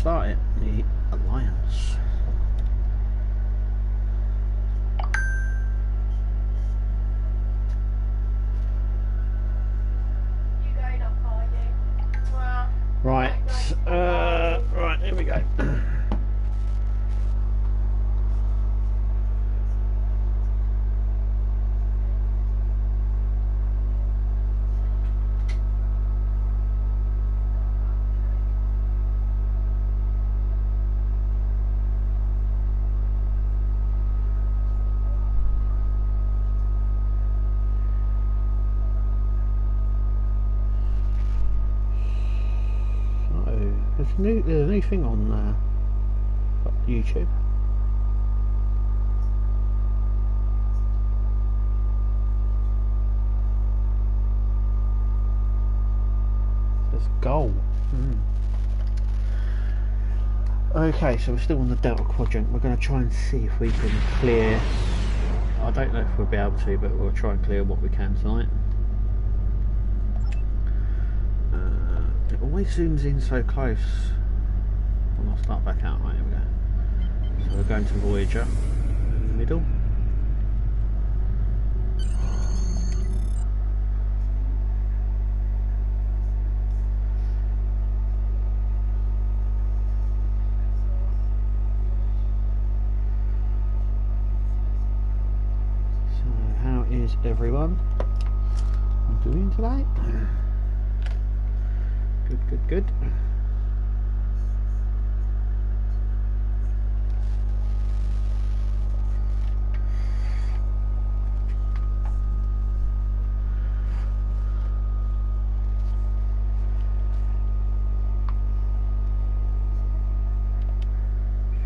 start it. The Alliance. Right, right, here we go. There's a new thing on YouTube. There's goal. Okay, so we're still on the Delta Quadrant. We're going to try and see if we can clear. I don't know if we'll be able to, but we'll try and clear what we can tonight. It always zooms in so close. And I'll start back out. Right, here we go. So we're going to Voyager in the middle. So how is everyone doing today? Good.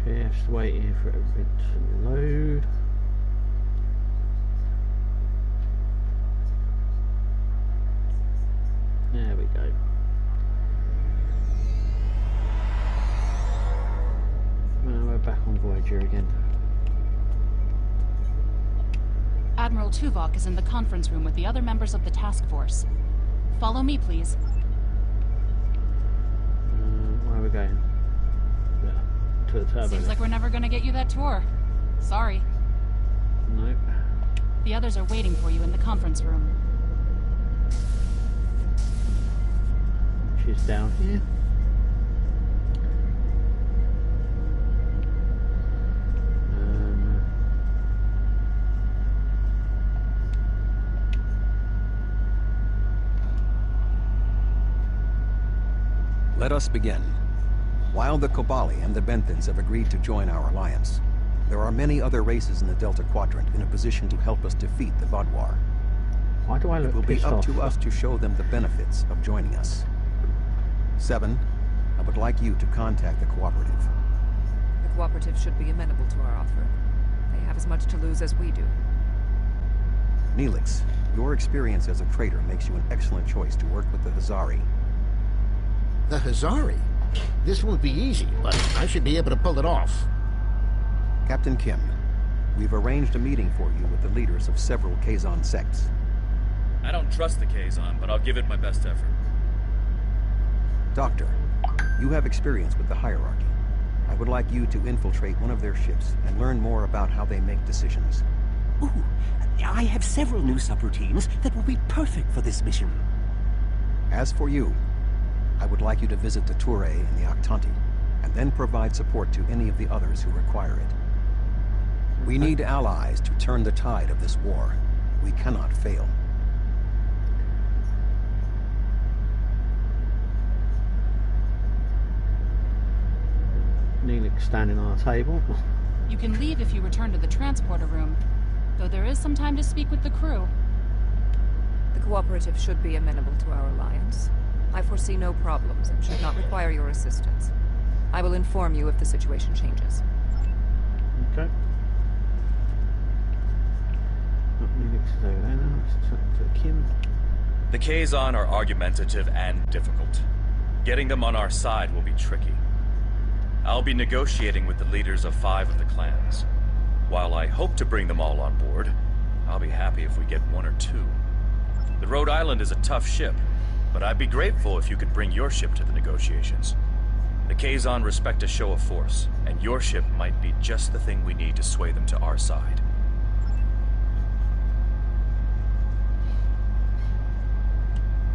Just waiting for everything to load. There we go. We're back on Voyager again. Admiral Tuvok is in the conference room with the other members of the task force. Follow me, please. Where are we going? To the turbo. Seems like we're never gonna get you that tour. Sorry. Nope. The others are waiting for you in the conference room. She's down here. Let us begin. While the Kobali and the Benthans have agreed to join our alliance, there are many other races in the Delta Quadrant in a position to help us defeat the Vaadwaur. Why do I look It will be pissed up off? to us to show them the benefits of joining us. 7, I would like you to contact the Cooperative. The Cooperative should be amenable to our offer. They have as much to lose as we do. Neelix, your experience as a trader makes you an excellent choice to work with the Hazari. The Hazari? This won't be easy, but I should be able to pull it off. Captain Kim, we've arranged a meeting for you with the leaders of several Kazon sects. I don't trust the Kazon, but I'll give it my best effort. Doctor, you have experience with the hierarchy. I would like you to infiltrate one of their ships and learn more about how they make decisions. Ooh, I have several new subroutines that will be perfect for this mission. As for you, I would like you to visit the Toure and the Octanti, and then provide support to any of the others who require it. We need allies to turn the tide of this war. We cannot fail. Neelix standing on a table. You can leave if you return to the transporter room, though there is some time to speak with the crew. The Cooperative should be amenable to our alliance. I foresee no problems and should not require your assistance. I will inform you if the situation changes. Okay. Neelix is over there now. Let's talk to Kim. The Kazon are argumentative and difficult. Getting them on our side will be tricky. I'll be negotiating with the leaders of 5 of the clans. While I hope to bring them all on board, I'll be happy if we get 1 or 2. The Rhode Island is a tough ship, but I'd be grateful if you could bring your ship to the negotiations. The Kazon respect a show of force, and your ship might be just the thing we need to sway them to our side.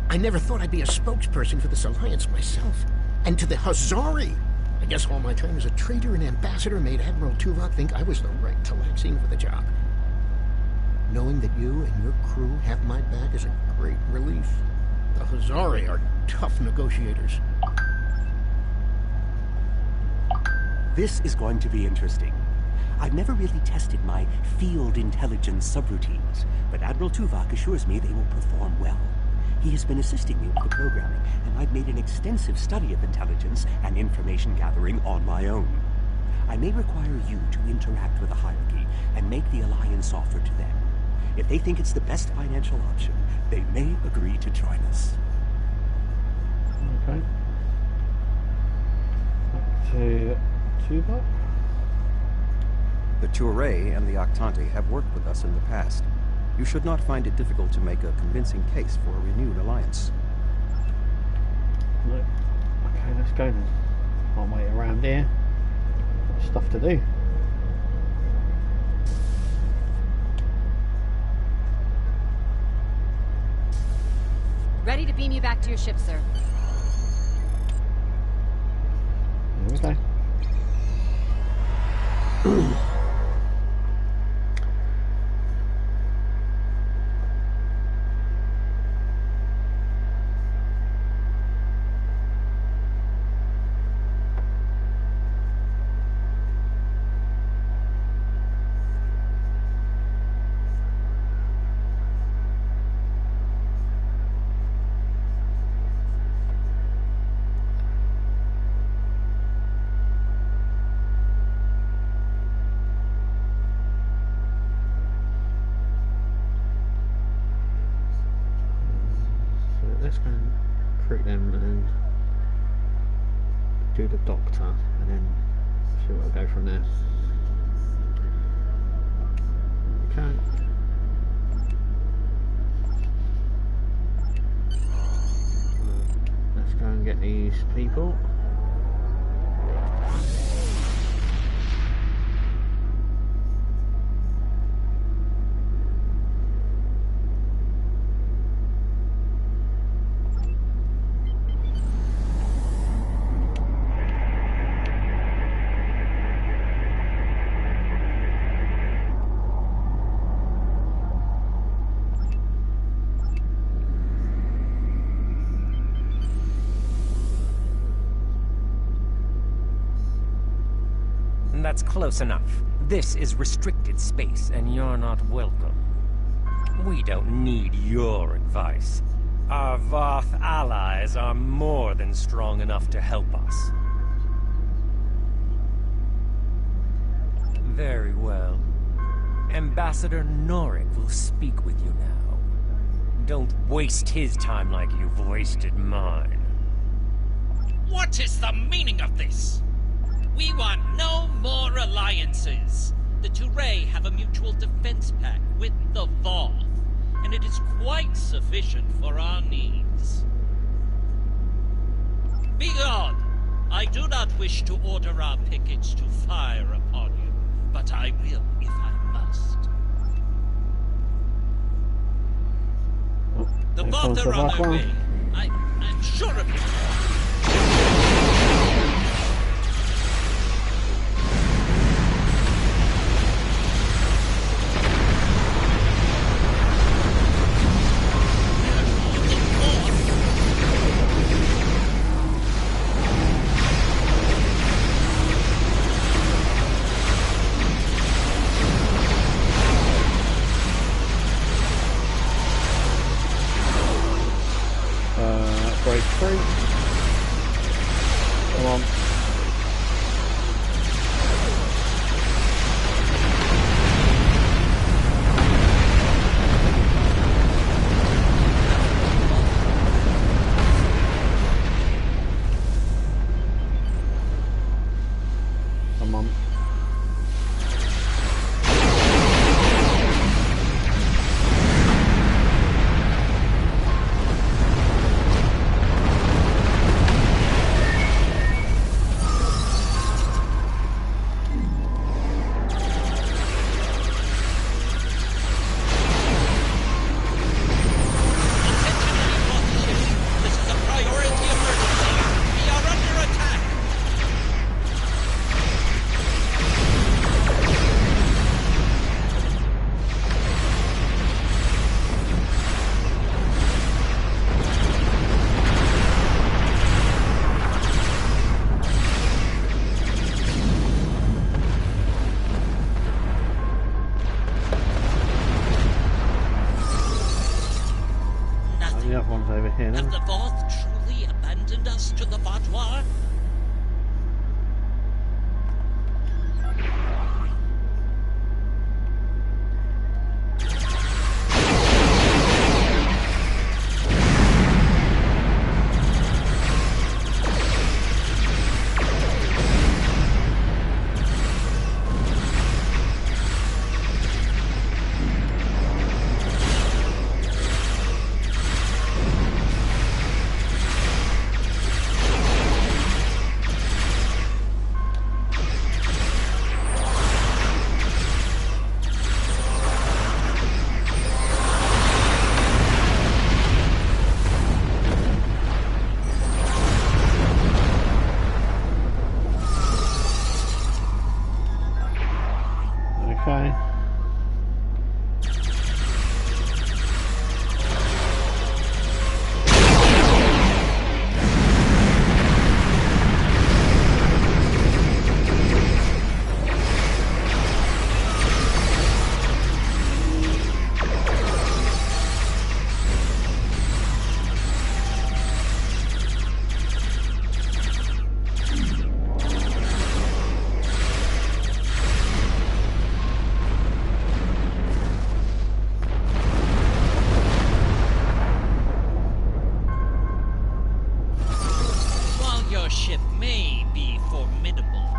I never thought I'd be a spokesperson for this alliance myself. And to the Hazari! I guess all my time as a trader and ambassador made Admiral Tuvok think I was the right Talaxian for the job. Knowing that you and your crew have my back is a great relief. The Hazari are tough negotiators. This is going to be interesting. I've never really tested my field intelligence subroutines, but Admiral Tuvok assures me they will perform well. He has been assisting me with the programming, and I've made an extensive study of intelligence and information gathering on my own. I may require you to interact with the hierarchy and make the Alliance offer to them. If they think it's the best financial option, they may agree to join us. Okay. Back to Tuvok. The Touré and the Octante have worked with us in the past. You should not find it difficult to make a convincing case for a renewed alliance. No. Okay, let's go then. Can't wait around here. Got stuff to do. Ready to beam you back to your ship, sir. Okay. Let's go and recruit them and then do the doctor and then see what we'll go from there. Okay. Let's go and get these people. That's close enough. This is restricted space, and you're not welcome. We don't need your advice. Our Voth allies are more than strong enough to help us. Very well. Ambassador Norik will speak with you now. Don't waste his time like you've wasted mine. What is the meaning of this? We want no more alliances. The Touré have a mutual defense pact with the Voth, and it is quite sufficient for our needs. Begone! I do not wish to order our pickets to fire upon you, but I will if I must. The Voth are on their way. I'm sure of it. Break free. Come on. Come on. Voth truly abandoned us to the Vaudois? Okay. Ship may be formidable,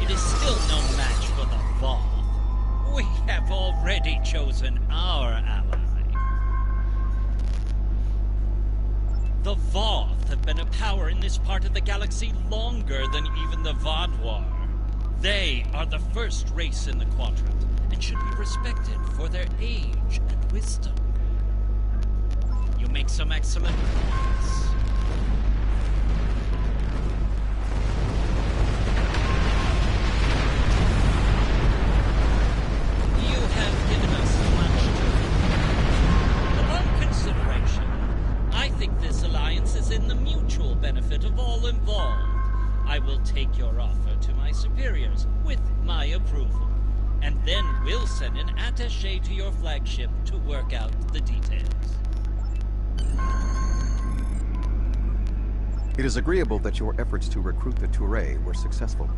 it is still no match for the Voth. We have already chosen our ally. The Voth have been a power in this part of the galaxy longer than even the Vaudois. They are the first race in the quadrant, and should be respected for their age and wisdom. You make some excellent points. In the mutual benefit of all involved, I will take your offer to my superiors with my approval, and then we'll send an attaché to your flagship to work out the details. It is agreeable that your efforts to recruit the Touré were successful.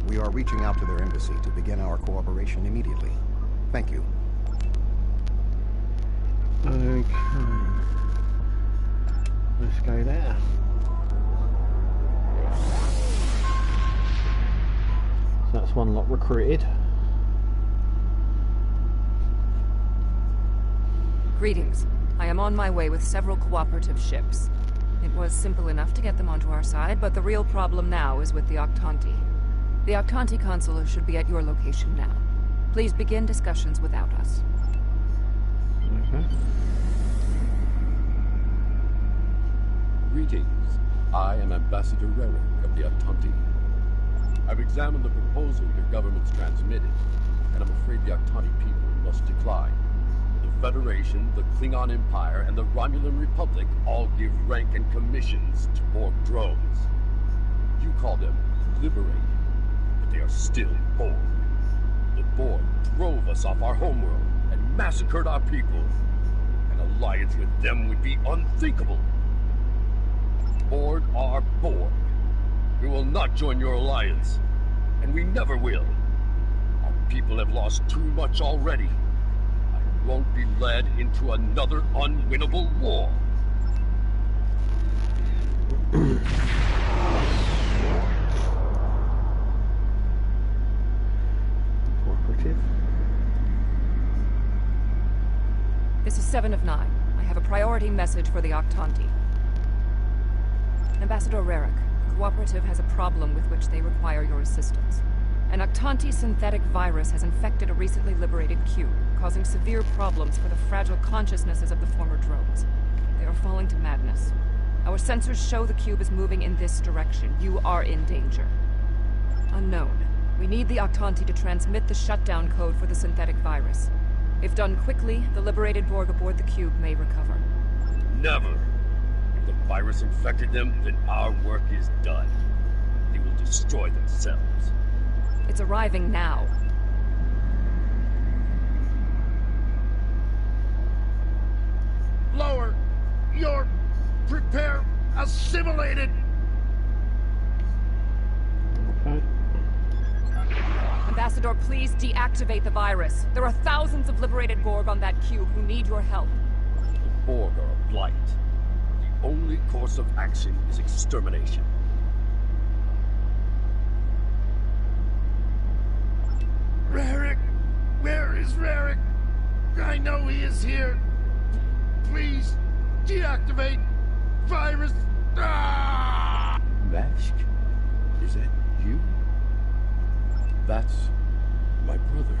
We are reaching out to their embassy to begin our cooperation immediately. Thank you. Okay. Let's go there. So that's one lot recruited. Greetings. I am on my way with several cooperative ships. It was simple enough to get them onto our side, but the real problem now is with the Octanti. The Octanti consul should be at your location now. Please begin discussions without us. Okay. Greetings. I am Ambassador Rerick of the Octanti. I've examined the proposal your government's transmitted, and I'm afraid the Octanti people must decline. The Federation, the Klingon Empire, and the Romulan Republic all give rank and commissions to Borg drones. You call them liberated, but they are still Borg. The Borg drove us off our homeworld and massacred our people. An alliance with them would be unthinkable. Borg are Borg. We will not join your alliance, and we never will. Our people have lost too much already. I won't be led into another unwinnable war. Cooperative. This is 7 of 9. I have a priority message for the Octanti. Ambassador Rerick, the Cooperative has a problem with which they require your assistance. An Octanti synthetic virus has infected a recently liberated cube, causing severe problems for the fragile consciousnesses of the former drones. They are falling to madness. Our sensors show the cube is moving in this direction. You are in danger. Unknown. We need the Octanti to transmit the shutdown code for the synthetic virus. If done quickly, the liberated Borg aboard the cube may recover. Never! If the virus infected them, then our work is done. They will destroy themselves. It's arriving now. Lower your Prepare assimilated. Okay. Ambassador, please deactivate the virus. There are thousands of liberated Borg on that cube who need your help. The Borg are a blight. The only course of action is extermination. Rarick! Where is Rarick? I know he is here. Please, deactivate virus. Ah! Mashk? Is that you? That's my brother.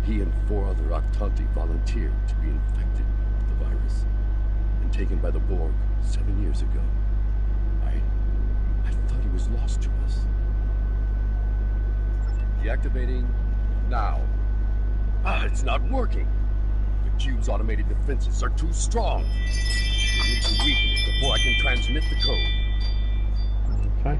He and 4 other Octanti volunteered to be infected with the virus and taken by the Borg 7 years ago. I thought he was lost to us. Deactivating now. It's not working. The cube's automated defenses are too strong. I need to weaken it before I can transmit the code. Okay.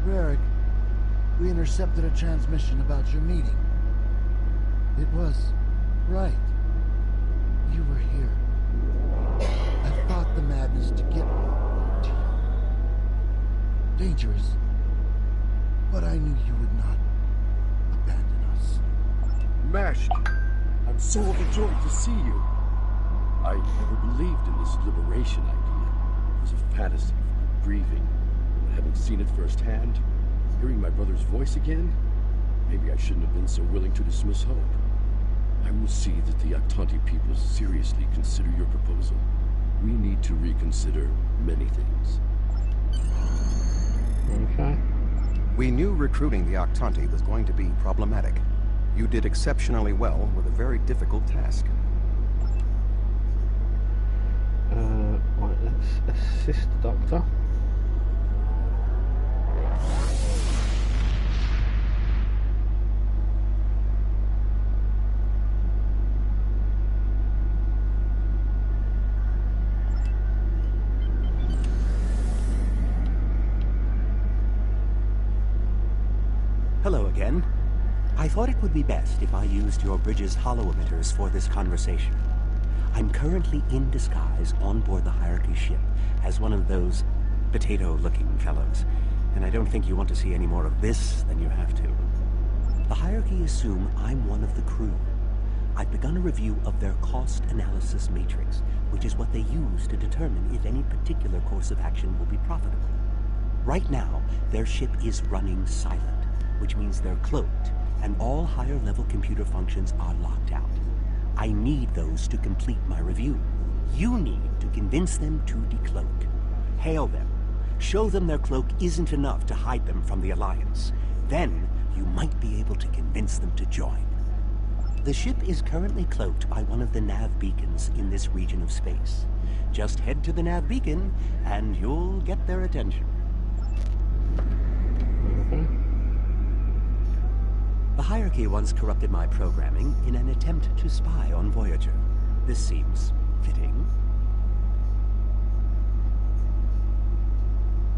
Rarick, we intercepted a transmission about your meeting. It was right. You were here. I fought the madness to get to you. Dangerous. But I knew you would not abandon us. Mashk, I'm so overjoyed to see you. I never believed in this liberation idea. It was a fantasy for grieving. But having seen it firsthand, hearing my brother's voice again, maybe I shouldn't have been so willing to dismiss hope. I will see that the Octanti people seriously consider your proposal. We need to reconsider many things. Okay. We knew recruiting the Octanti was going to be problematic. You did exceptionally well with a very difficult task. Right, let's assist the doctor. Hello again. I thought it would be best if I used your bridge's hollow emitters for this conversation. I'm currently in disguise on board the Hierarchy ship as one of those potato-looking fellows, and I don't think you want to see any more of this than you have to. The Hierarchy assume I'm one of the crew. I've begun a review of their cost analysis matrix, which is what they use to determine if any particular course of action will be profitable. Right now, their ship is running silent, which means they're cloaked, and all higher-level computer functions are locked out. I need those to complete my review. You need to convince them to decloak. Hail them. Show them their cloak isn't enough to hide them from the Alliance. Then, you might be able to convince them to join. The ship is currently cloaked by one of the nav beacons in this region of space. Just head to the nav beacon, and you'll get their attention. The Hierarchy once corrupted my programming in an attempt to spy on Voyager. This seems fitting.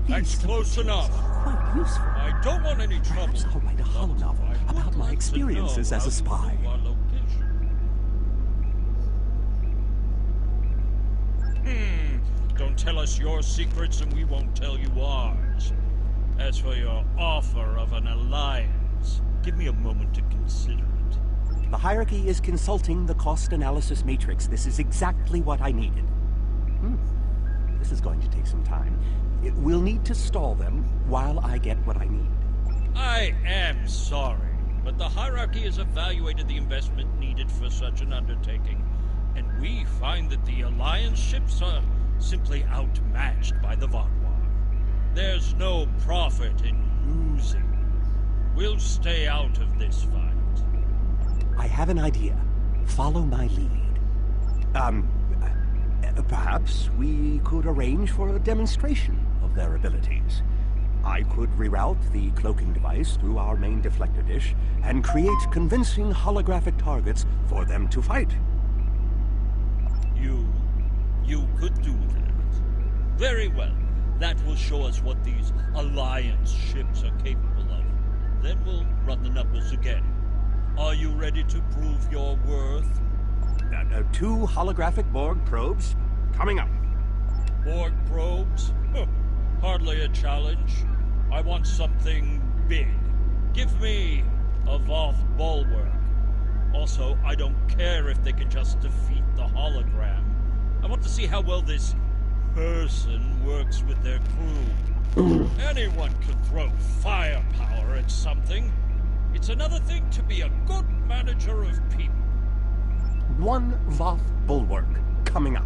That's close enough. Quite useful. I don't want any trouble. Perhaps I'll write a holonovel about my experiences as a spy. Don't tell us your secrets and we won't tell you ours. As for your offer of an alliance, give me a moment to consider it. The Hierarchy is consulting the cost analysis matrix. This is exactly what I needed. This is going to take some time. We'll need to stall them while I get what I need. I am sorry, but the Hierarchy has evaluated the investment needed for such an undertaking, and we find that the Alliance ships are simply outmatched by the Vaadwaur. There's no profit in losing We'll stay out of this fight. I have an idea. Follow my lead. Perhaps we could arrange for a demonstration of their abilities. I could reroute the cloaking device through our main deflector dish and create convincing holographic targets for them to fight. You could do that. Very well. That will show us what these Alliance ships are capable of. Then we'll run the numbers again. Are you ready to prove your worth? 2 holographic Borg probes coming up. Borg probes? Huh. Hardly a challenge. I want something big. Give me a Voth bulwark. Also, I don't care if they can just defeat the hologram. I want to see how well this person works with their crew. Anyone can throw firepower at something. It's another thing to be a good manager of people. 1 Voth bulwark coming up.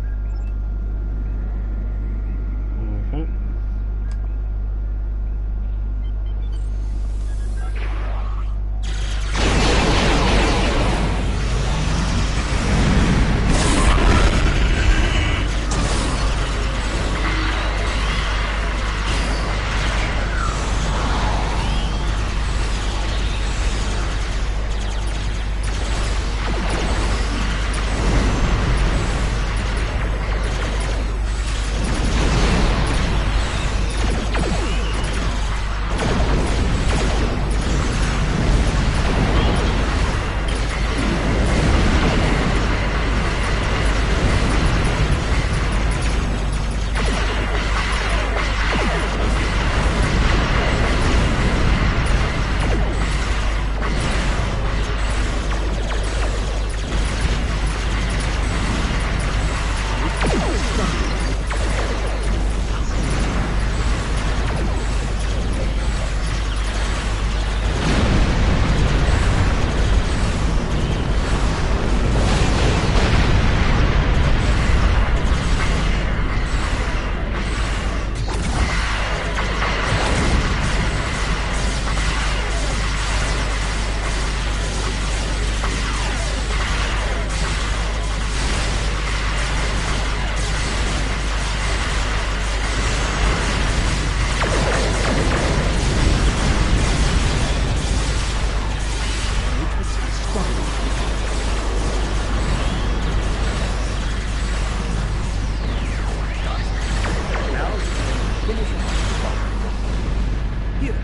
Here,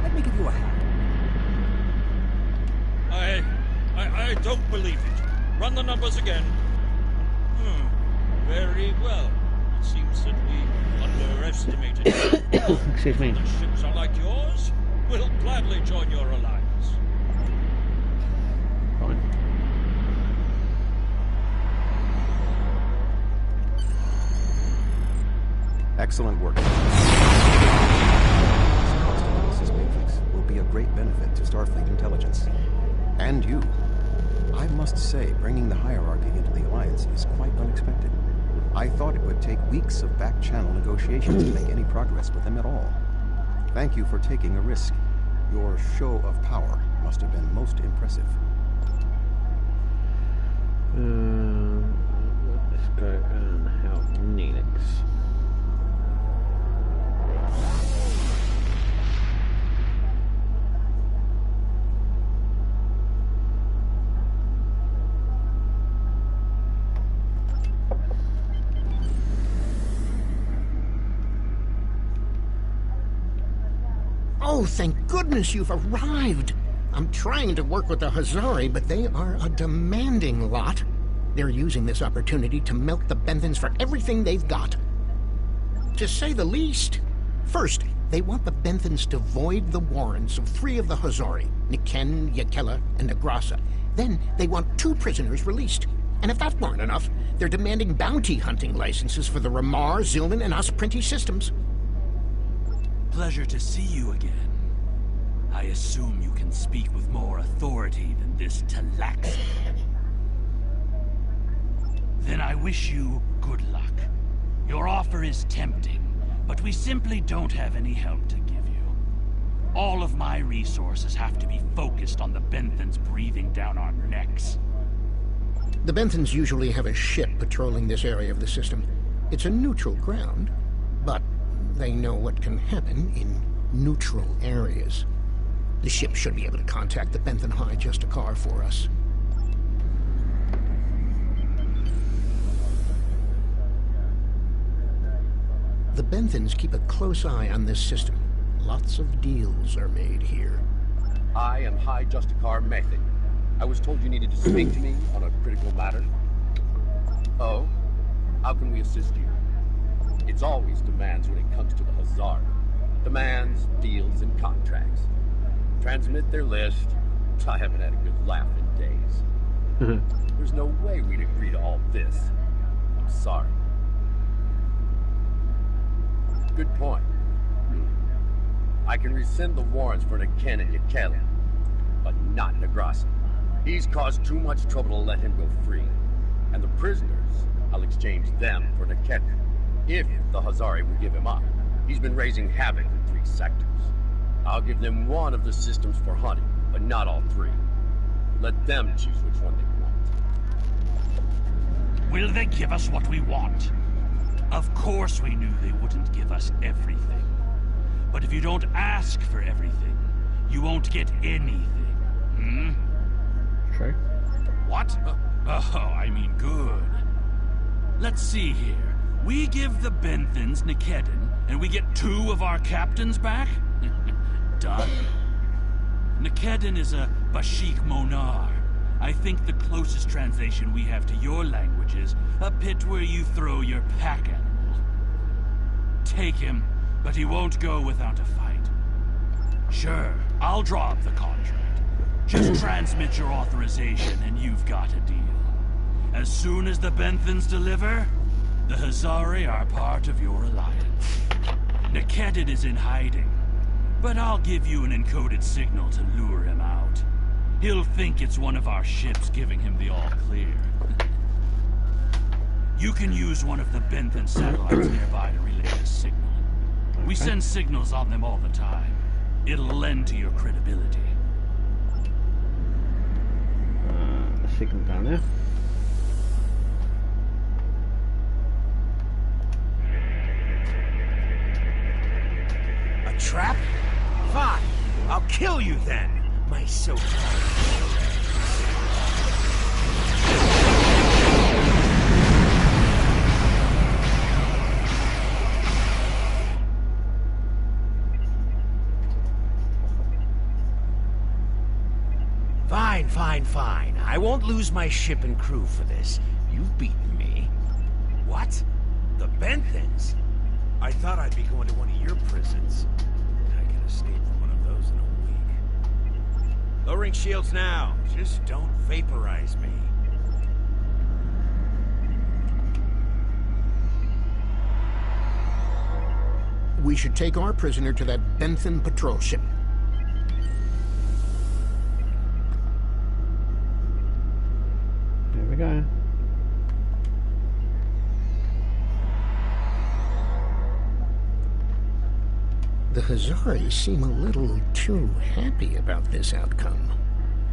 let me give you a hand. I don't believe it. Run the numbers again. Very well. It seems that we underestimated you. Excuse me. The ships are like yours. We'll gladly join your alliance. Fine. Excellent work. This cost analysis matrix will be a great benefit to Starfleet intelligence. And you. I must say, bringing the hierarchy into the Alliance is quite unexpected. I thought it would take weeks of back-channel negotiations to make any progress with them at all. Thank you for taking a risk. Your show of power must have been most impressive. Let's go and help Neelix. Oh, thank goodness you've arrived. I'm trying to work with the Hazari, but they are a demanding lot. They're using this opportunity to milk the Benthans for everything they've got. To say the least. First, they want the Benthans to void the warrants of 3 of the Hazari, Niken, Yakela, and Agrasa. Then they want 2 prisoners released. And if that weren't enough, they're demanding bounty hunting licenses for the Ramar, Zilman, and Osprinty systems. Pleasure to see you again. I assume you can speak with more authority than this Talaxi. Then I wish you good luck. Your offer is tempting, but we simply don't have any help to give you. All of my resources have to be focused on the Benthans breathing down our necks. The Benthans usually have a ship patrolling this area of the system. It's a neutral ground, but they know what can happen in neutral areas. The ship should be able to contact the Benthan High Justicar for us. The Benthans keep a close eye on this system. Lots of deals are made here. I am High Justicar Method. I was told you needed to speak to me on a critical matter. Oh? How can we assist you? It's always demands when it comes to the Hazard. Demands, deals, and contracts. Transmit their list. I haven't had a good laugh in days. There's no way we'd agree to all this. I'm sorry. Good point. I can rescind the warrants for Niken and Yakela, but not Negrassi. He's caused too much trouble to let him go free. And the prisoners, I'll exchange them for Niken, if the Hazari will give him up. He's been raising havoc in 3 sectors. I'll give them one of the systems for hunting, but not all 3. Let them choose which one they want. Will they give us what we want? Of course we knew they wouldn't give us everything. But if you don't ask for everything, you won't get anything. Hmm? True. What? Oh, I mean good. Let's see here. We give the Benthans Nikedon, and we get 2 of our captains back? Done. Nikedon is a Bashik Monar. I think the closest translation we have to your language is a pit where you throw your pack animal. Take him, but he won't go without a fight. Sure, I'll draw up the contract. Just transmit your authorization and you've got a deal. As soon as the Benthans deliver, the Hazari are part of your alliance. Nikedon is in hiding, but I'll give you an encoded signal to lure him out. He'll think it's one of our ships giving him the all-clear. You can use one of the Benthan satellites nearby to relay the signal. We send signals on them all the time. It'll lend to your credibility. The signal down there. A trap? Fine. I'll kill you then. My so Fine. I won't lose my ship and crew for this. You've beaten me. What? The Benthans? I thought I'd be going to one of your prisons. I can escape from one of those in a week. Lowering shields now. Just don't vaporize me. We should take our prisoner to that Benthan patrol ship. There we go. The Hazari seem a little too happy about this outcome.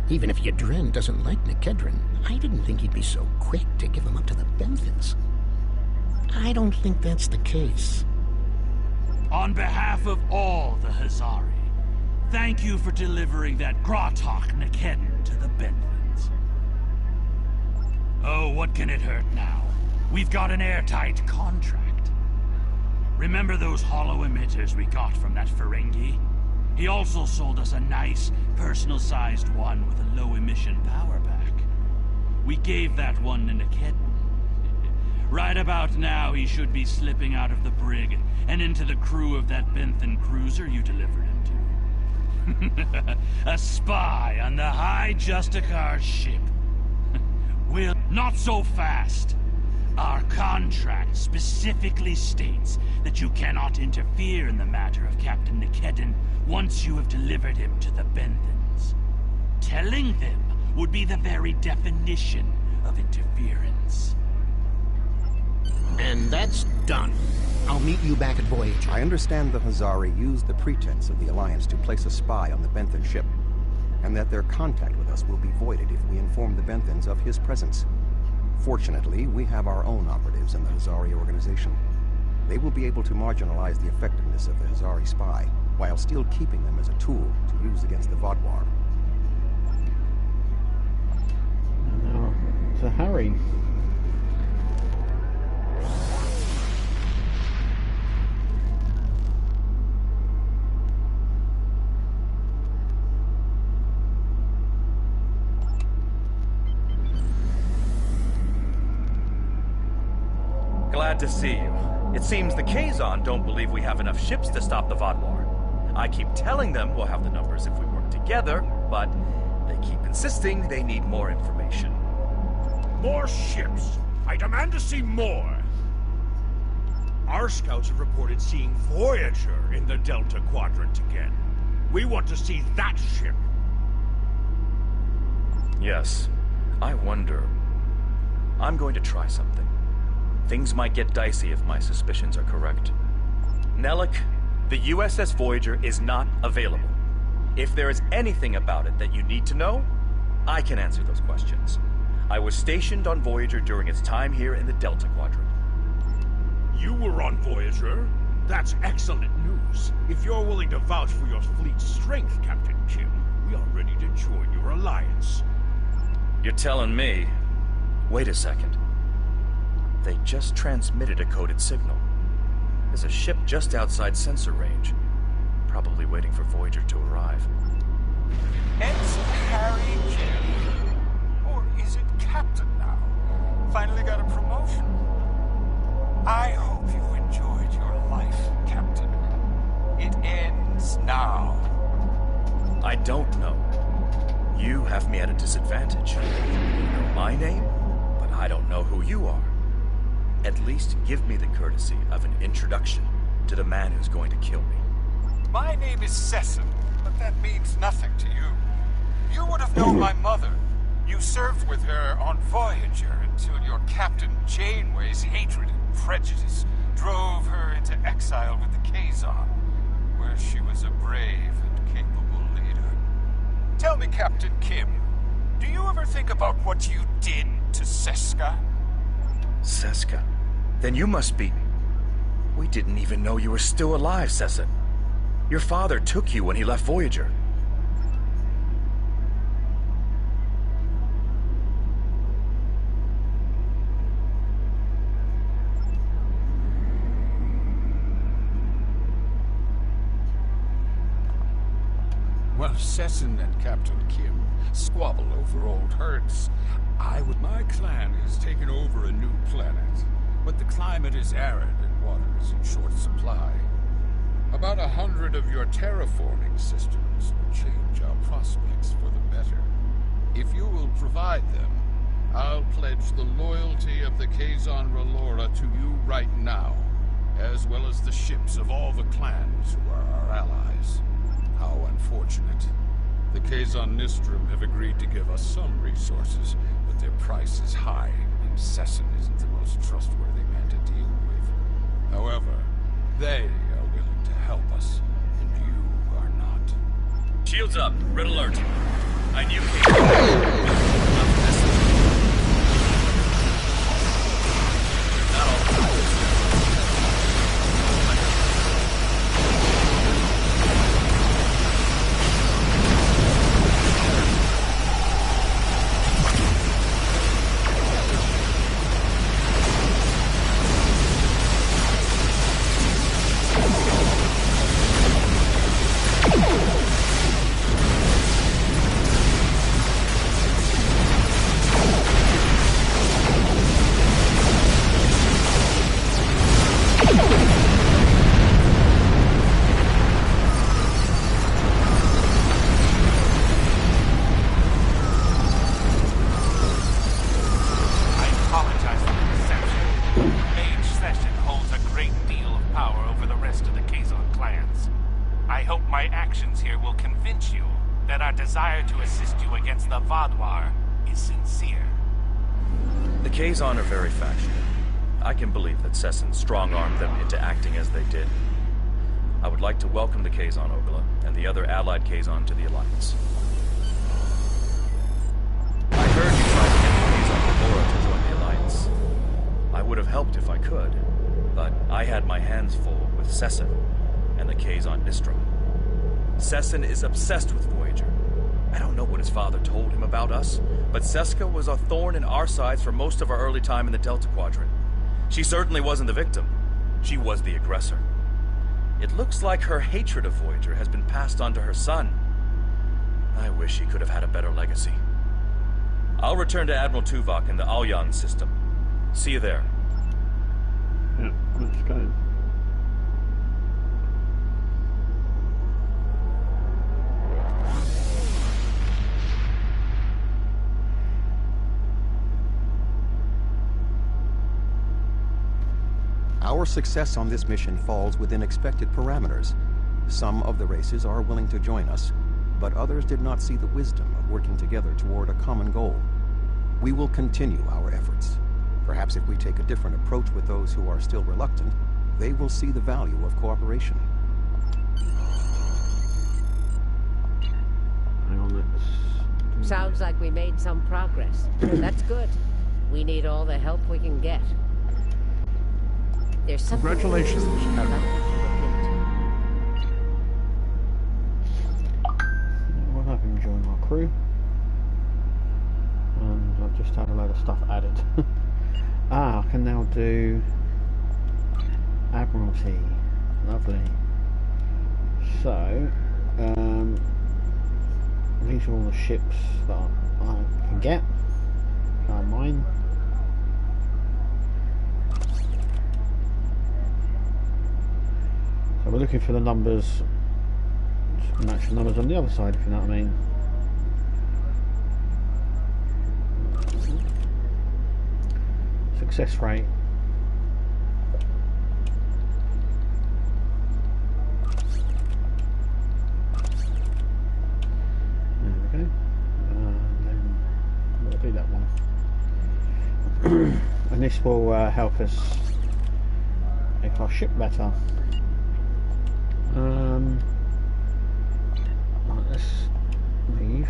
Even if Yadren doesn't like Nikedren, I didn't think he'd be so quick to give him up to the Benthans. I don't think that's the case. On behalf of all the Hazari, thank you for delivering that Gratok Nikedon to the Benthans. Oh, what can it hurt now? We've got an airtight contract. Remember those hollow emitters we got from that Ferengi? He also sold us a nice, personal-sized one with a low-emission power pack. We gave that one to Nikedon. Right about now, he should be slipping out of the brig and into the crew of that Benthan cruiser you delivered him to. A spy on the High Justicar ship. Well, not so fast. Our contract specifically states that you cannot interfere in the matter of Captain Nikedon once you have delivered him to the Benthans. Telling them would be the very definition of interference. And that's done. I'll meet you back at Voyager. I understand the Hazari used the pretense of the Alliance to place a spy on the Benthan ship, and that their contact with us will be voided if we inform the Benthans of his presence. Fortunately, we have our own operatives in the Hazari organization. They will be able to marginalize the effectiveness of the Hazari spy, while still keeping them as a tool to use against the Vaadwaur. Now, to Harry. Glad to see you. It seems the Kazon don't believe we have enough ships to stop the Vaadwaur. I keep telling them we'll have the numbers if we work together, but they keep insisting they need more information. More ships! I demand to see more! Our scouts have reported seeing Voyager in the Delta Quadrant again. We want to see that ship. Yes. I wonder... I'm going to try something. Things might get dicey if my suspicions are correct. Nellick, the USS Voyager is not available. If there is anything about it that you need to know, I can answer those questions. I was stationed on Voyager during its time here in the Delta Quadrant. You were on Voyager? That's excellent news. If you're willing to vouch for your fleet's strength, Captain Kim, we are ready to join your alliance. You're telling me... Wait a second. They just transmitted a coded signal. There's a ship just outside sensor range. Probably waiting for Voyager to arrive. It's Harry Kim. Or is it Captain now? Finally got a promotion. I hope you enjoyed your life, Captain. It ends now. I don't know. You have me at a disadvantage. You know my name, but I don't know who you are. At least give me the courtesy of an introduction to the man who's going to kill me. My name is Sesson, but that means nothing to you. You would have known my mother. You served with her on Voyager until your Captain Janeway's hatred and prejudice drove her into exile with the Kazon, where she was a brave and capable leader. Tell me, Captain Kim, do you ever think about what you did to Seska? Seska? Then you must be... We didn't even know you were still alive, Sesson. Your father took you when he left Voyager. Well, Sesson and Captain Kim squabble over old hurts. My clan has taken over a new planet, but the climate is arid and water is in short supply. About 100 of your terraforming systems will change our prospects for the better. If you will provide them, I'll pledge the loyalty of the Kazon Relora to you right now, as well as the ships of all the clans who are our allies. How unfortunate. The Kazon Nistrum have agreed to give us some resources, but their price is high, and Sesson isn't the most trustworthy man to deal with. However, they are willing to help us, and you are not. Shields up. Red alert. I knew Kazon. The Kazon are very factional. I can believe that Sessin strong-armed them into acting as they did. I would like to welcome the Kazon Ogla and the other allied Kazon to the Alliance. I heard you tried to get the Kazon Gamora to join the Alliance. I would have helped if I could, but I had my hands full with Sessin and the Kazon Nistra. Sessin is obsessed with Voyager. I don't know what his father told him about us, but Seska was a thorn in our sides for most of our early time in the Delta Quadrant. She certainly wasn't the victim. She was the aggressor. It looks like her hatred of Voyager has been passed on to her son. I wish he could have had a better legacy. I'll return to Admiral Tuvok in the Alyan system. See you there. Yeah, let's go. Our success on this mission falls within expected parameters. Some of the races are willing to join us, but others did not see the wisdom of working together toward a common goal. We will continue our efforts. Perhaps if we take a different approach with those who are still reluctant, they will see the value of cooperation. Hang on, let's... Sounds like we made some progress. That's good. We need all the help we can get. There's something... Congratulations, Admiral. We'll have him join our crew. And I've just had a load of stuff added. I can now do Admiralty. Lovely. So, these are all the ships that I can get. Mine. So we're looking for the numbers to match the numbers on the other side, if you know what I mean. Success rate. There we go. Then we'll do that one. And this will help us make our ship better. Right, let's leave.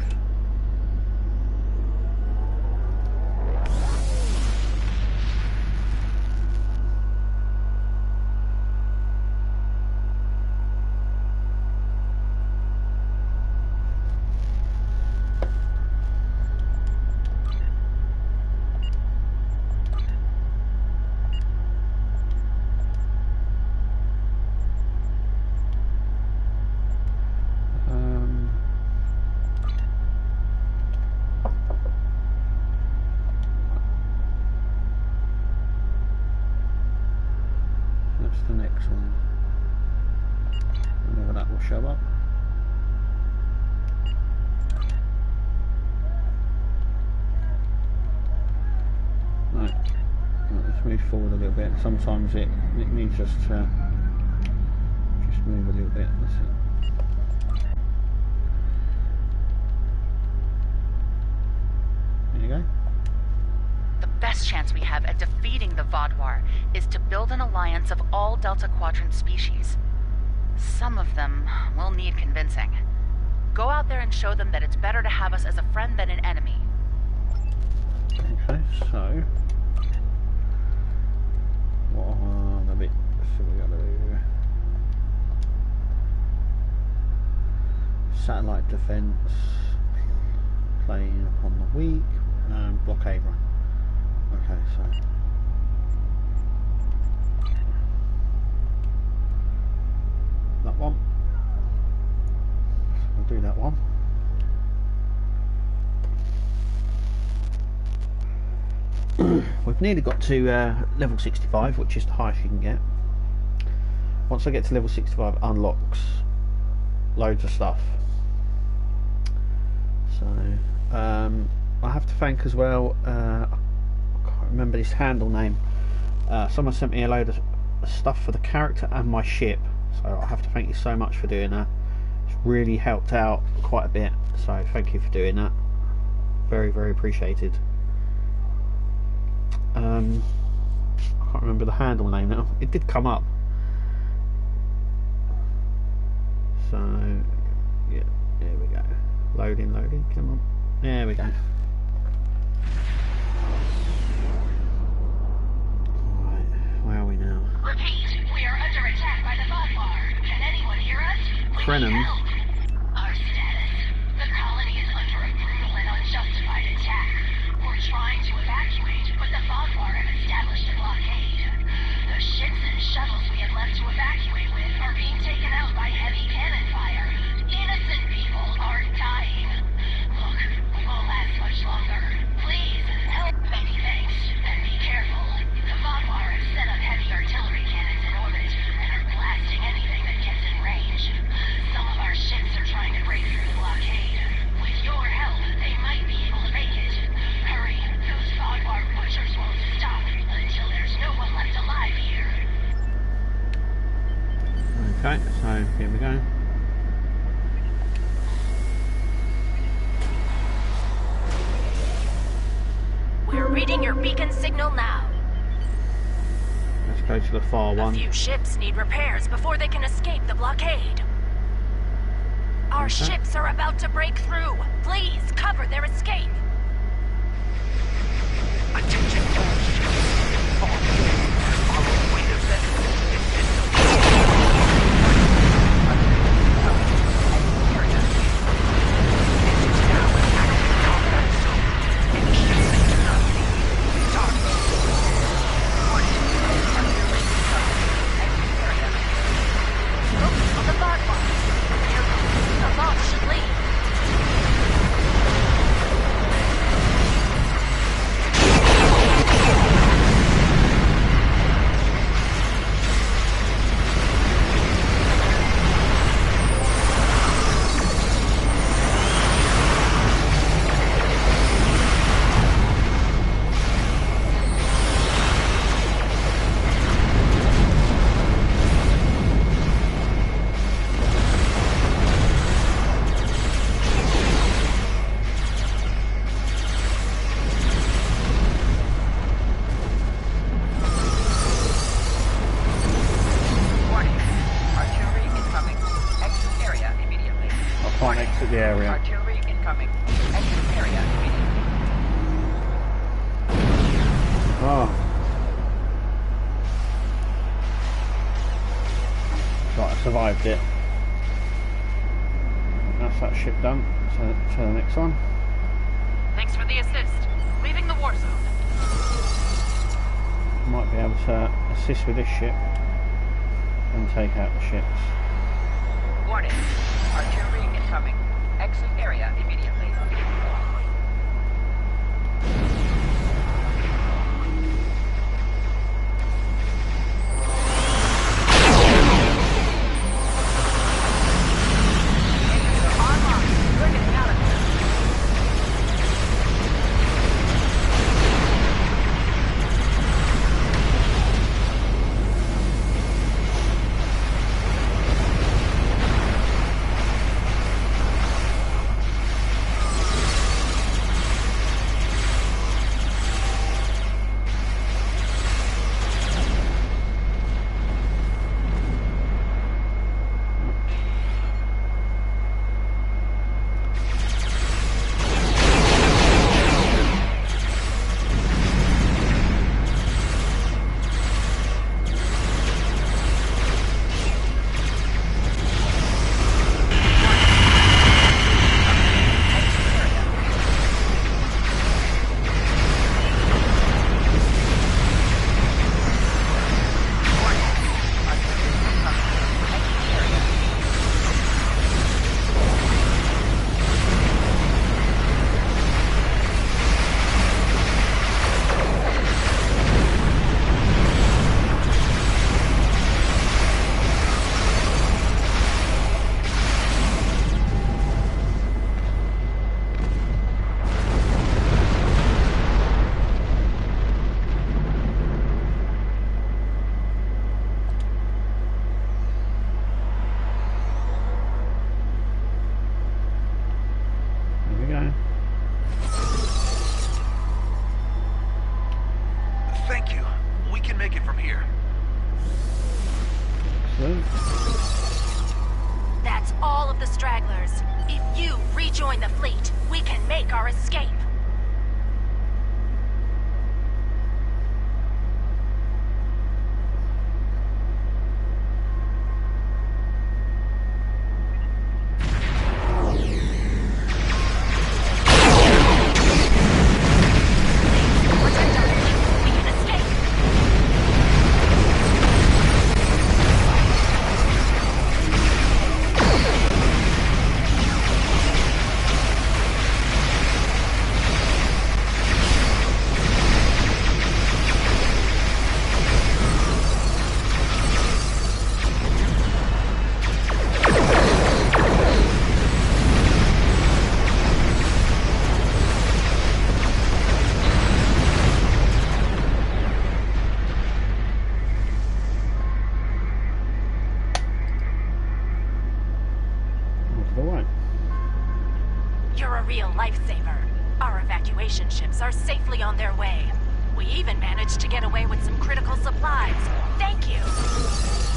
The next one, whenever that will show up. Right, let's move forward a little bit. Sometimes it needs us to just move a little bit. That's it. There you go. The best chance we have at defeating the Vaadwaur is to build an alliance of all Delta Quadrant species. Some of them will need convincing. Go out there and show them that it's better to have us as a friend than an enemy. Okay, so what are the bits we gotta do? Satellite defense, playing upon the weak, and blockade run. Okay, so that one. So we'll do that one. We've nearly got to level 65, which is the highest you can get. Once I get to level 65, it unlocks loads of stuff. So I have to thank as well, I can't remember his handle name. Someone sent me a load of stuff for the character and my ship, so I have to thank you so much for doing that. It's really helped out quite a bit, so thank you for doing that. Very, very appreciated. I can't remember the handle name now. It did come up. So yeah, there we go. Loading, come on. There we go. Right, where are we now? Repeat, we are under attack by the Vodwar. Can anyone hear us? Crenham. Our status. The colony is under a brutal and unjustified attack. We're trying to evacuate, but the Vodwar have established a blockade. The ships and shuttles we had left to evacuate with are being taken out by heavy cannon fire. Innocent people are dying. Look, we won't last much longer. Please, help. Many thanks, and be careful. The Vodwar have set up heavy artillery cannons in orbit and are blasting anything that gets in range. Some of our ships are trying to break through the blockade. With your help, they might be able to make it. Hurry, those Vodwar butchers won't stop until there's no one left alive here. Okay, so here we go. We're reading your beacon signal now. Let's go to the far one. A few ships need repairs before they can escape the blockade. Our ships are about to break through. Please cover their escape. Attention all ships. Follow weight of The area. Artillery incoming. Exit area immediately. Oh. Right, I survived it. That's that ship done. So to the next one. Thanks for the assist. Leaving the war zone. Might be able to assist with this ship and take out the ships. Warning. Artillery incoming. Exit area immediately. escape. You're a real lifesaver. Our evacuation ships are safely on their way. We even managed to get away with some critical supplies. Thank you.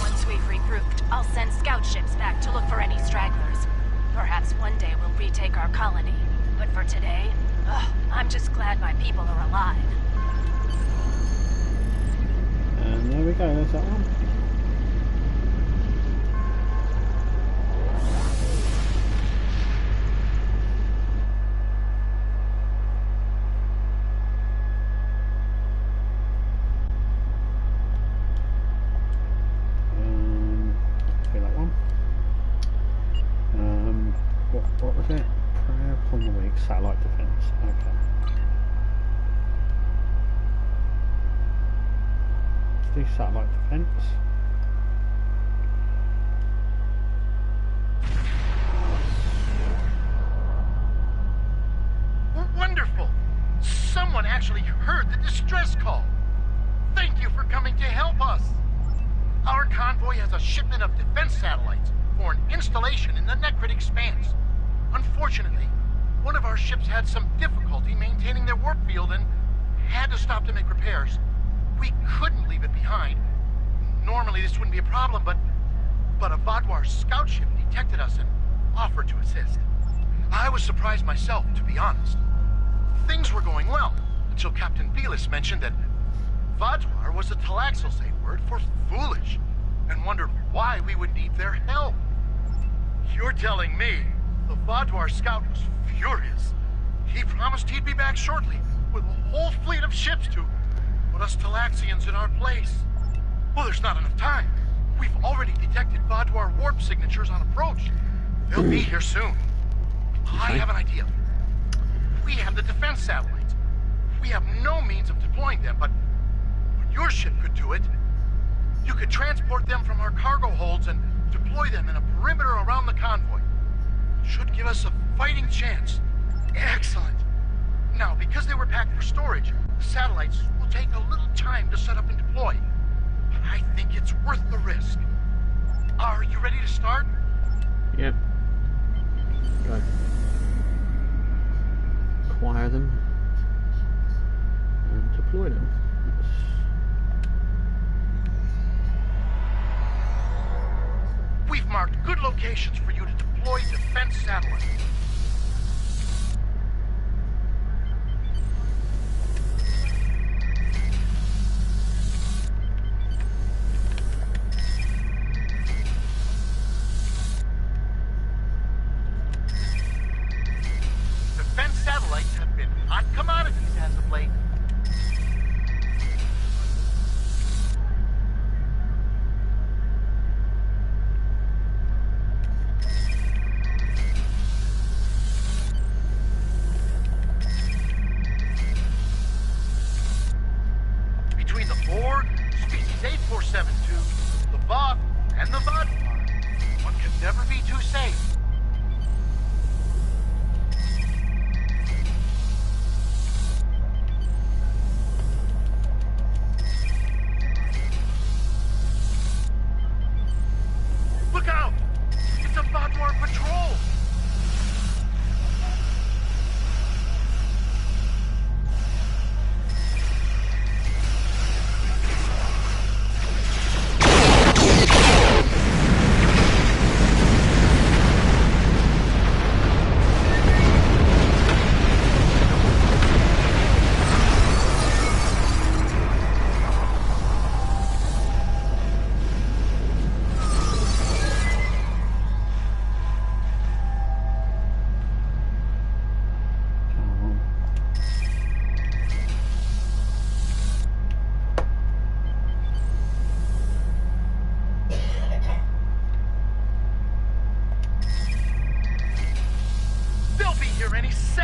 Once we've regrouped, I'll send scout ships back to look for any stragglers. Perhaps one day we'll retake our colony. But for today, I'm just glad my people are alive. And there we go, there's that one. What was it? Prayer upon the weak, satellite defense. Okay. Let's do satellite defense. Wonderful! Someone actually heard the distress call. Thank you for coming to help us. Our convoy has a shipment of defense satellites for an installation in the Necrit Expanse. Unfortunately, one of our ships had some difficulty maintaining their warp field and had to stop to make repairs. We couldn't leave it behind. Normally this wouldn't be a problem, but a Vaadwaur scout ship detected us and offered to assist. I was surprised myself, to be honest. Things were going well, until Captain Velis mentioned that Vaadwaur was a Talaxal safe word for foolish, and wondered why we would need their help. You're telling me the Vaadwaur scout was furious. He promised he'd be back shortly with a whole fleet of ships to put us Talaxians in our place. Well, there's not enough time. We've already detected Vaadwaur warp signatures on approach. They'll be here soon. I have an idea. We have the defense satellites. We have no means of deploying them, but your ship could do it. You could transport them from our cargo holds and deploy them in a perimeter around the convoy. Should give us a fighting chance. Excellent. Now, because they were packed for storage, the satellites will take a little time to set up and deploy. But I think it's worth the risk. Are you ready to start? Yep. Go. Acquire them and deploy them. We've marked good locations for you to deploy defense satellites. Defense satellites have been hot commodities as of late.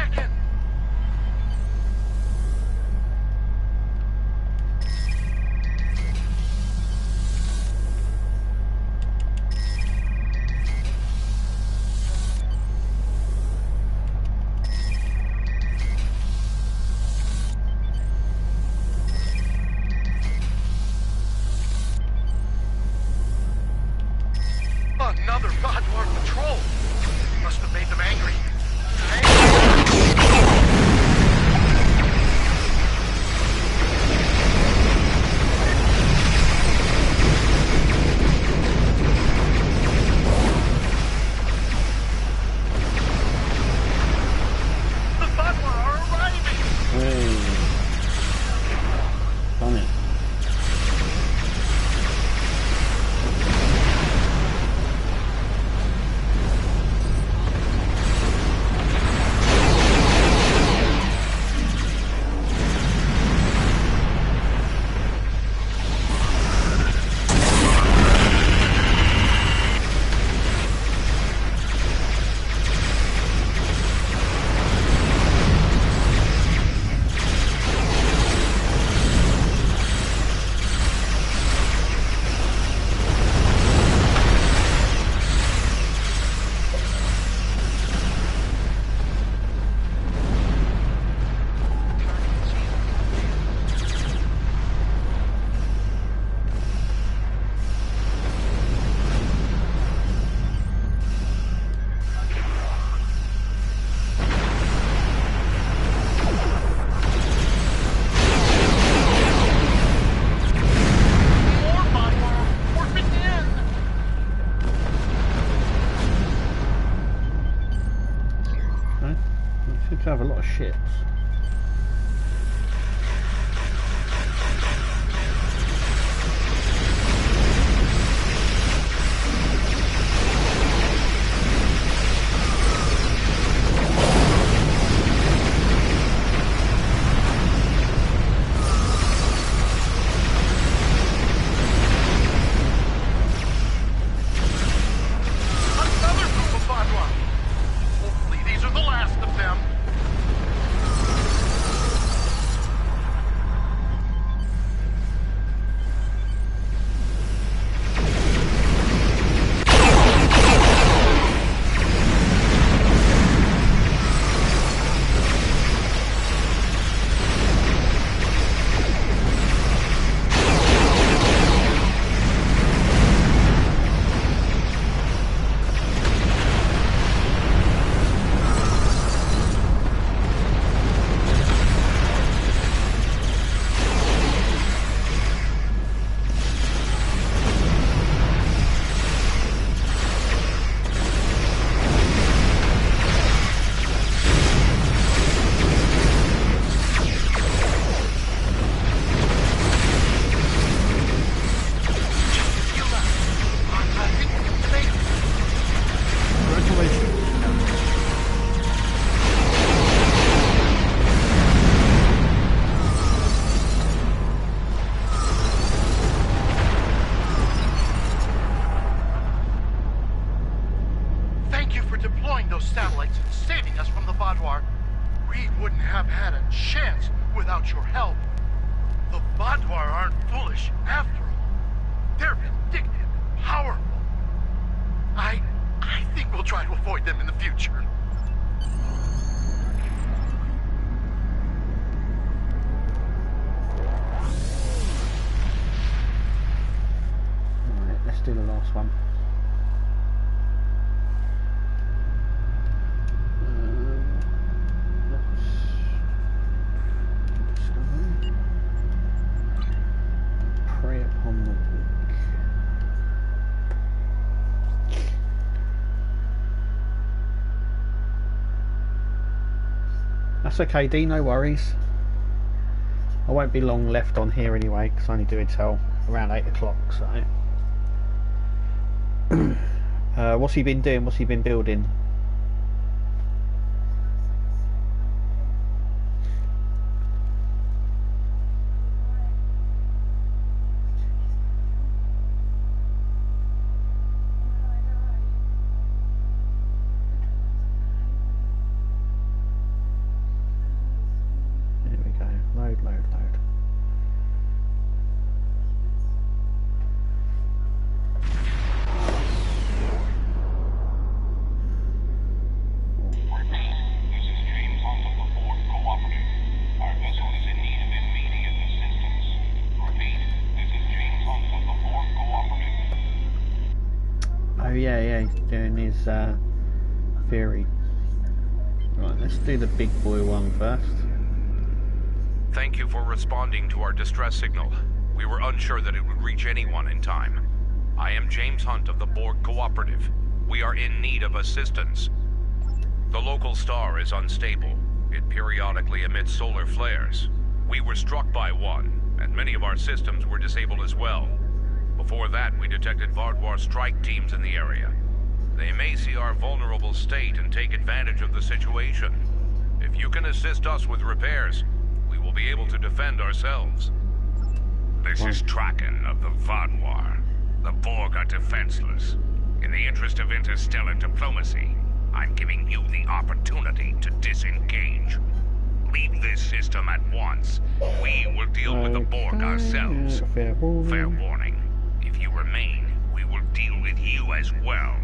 back in. Another Godwar patrol. Must have made them angry. The Godwar are arriving. Hey. Done it. Seems to have a lot of ships. Those satellites and saving us from the Badwar. We wouldn't have had a chance without your help. The Badwar aren't foolish after all. They're vindictive and powerful. I think we'll try to avoid them in the future. Alright, let's do the last one. Prey upon the weak. That's okay, D, no worries. I won't be long left on here anyway, because I only do it till around 8 o'clock, so. What's he been doing? What's he been building? theory. Right, let's do the big boy one first. Thank you for responding to our distress signal. We were unsure that it would reach anyone in time. I am James Hunt of the Borg Cooperative. We are in need of assistance. The local star is unstable. It periodically emits solar flares. We were struck by one, and many of our systems were disabled as well. Before that, we detected Vardwar strike teams in the area. They may see our vulnerable state and take advantage of the situation. If you can assist us with repairs, we will be able to defend ourselves. This is Traken of the Vardwar. The Borg are defenseless. In the interest of interstellar diplomacy, I'm giving you the opportunity to disengage. Leave this system at once. We will deal with the Borg ourselves. Fair warning. If you remain, we will deal with you as well.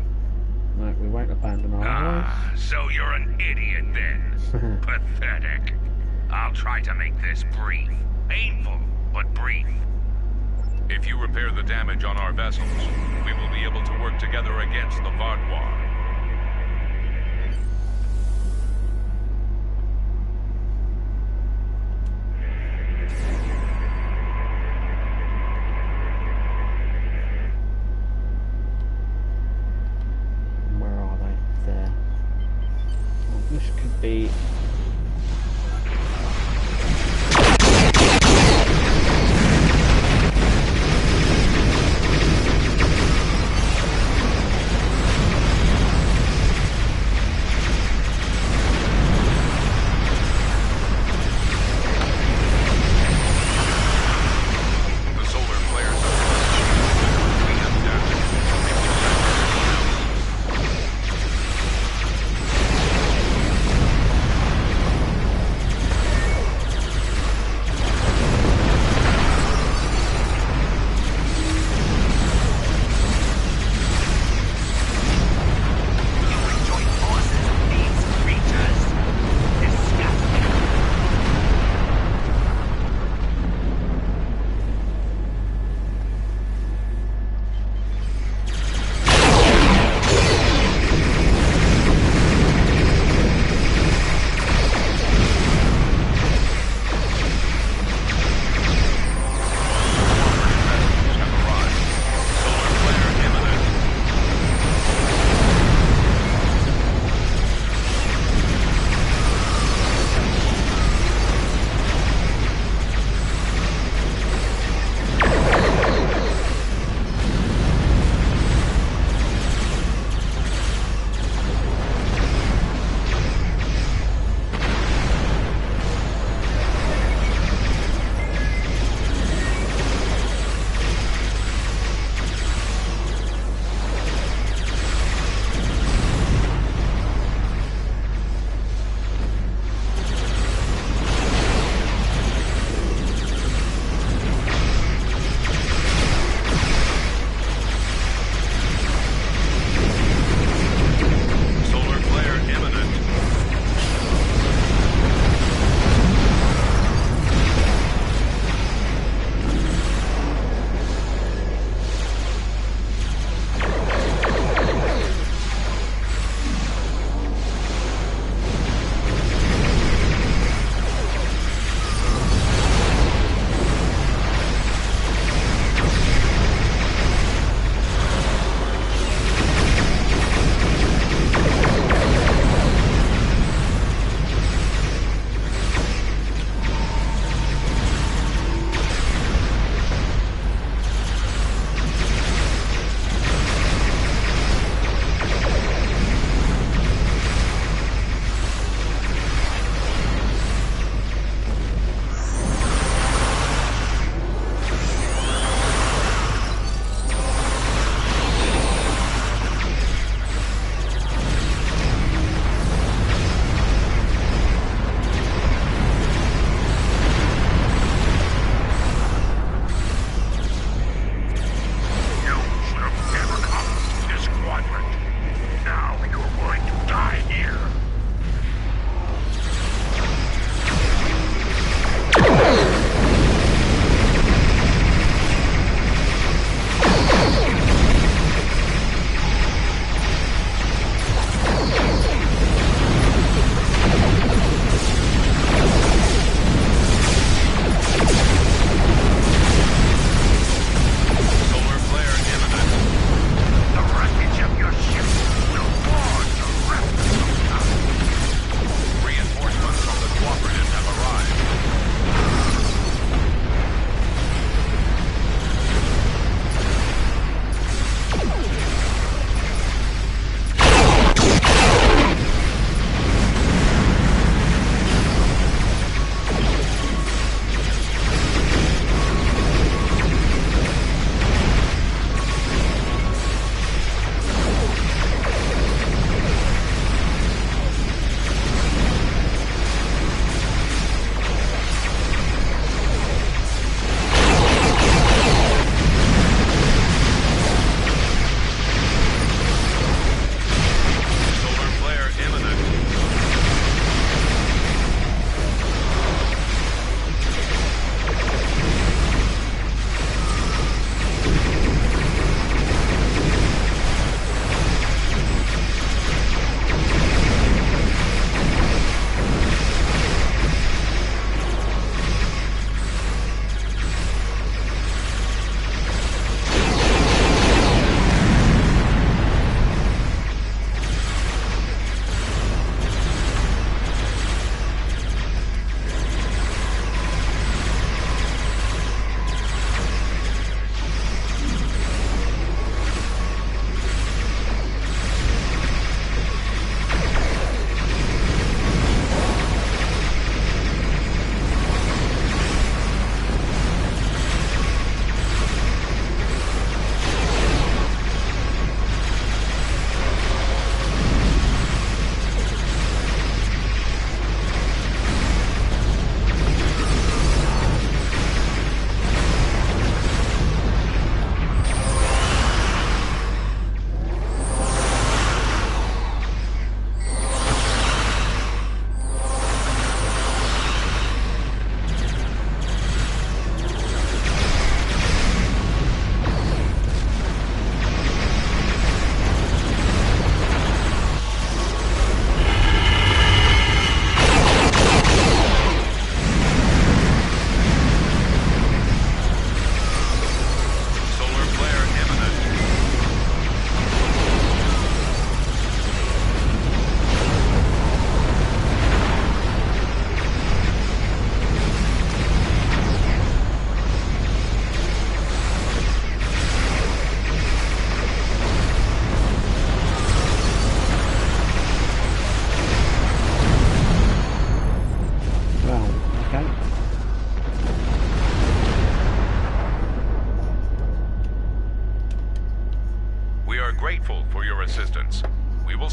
No, we won't abandon our lives. So you're an idiot then. Pathetic. I'll try to make this brief. Painful, but brief. If you repair the damage on our vessels, we will be able to work together against the Vardwar. Where are they? There. Well, this could be...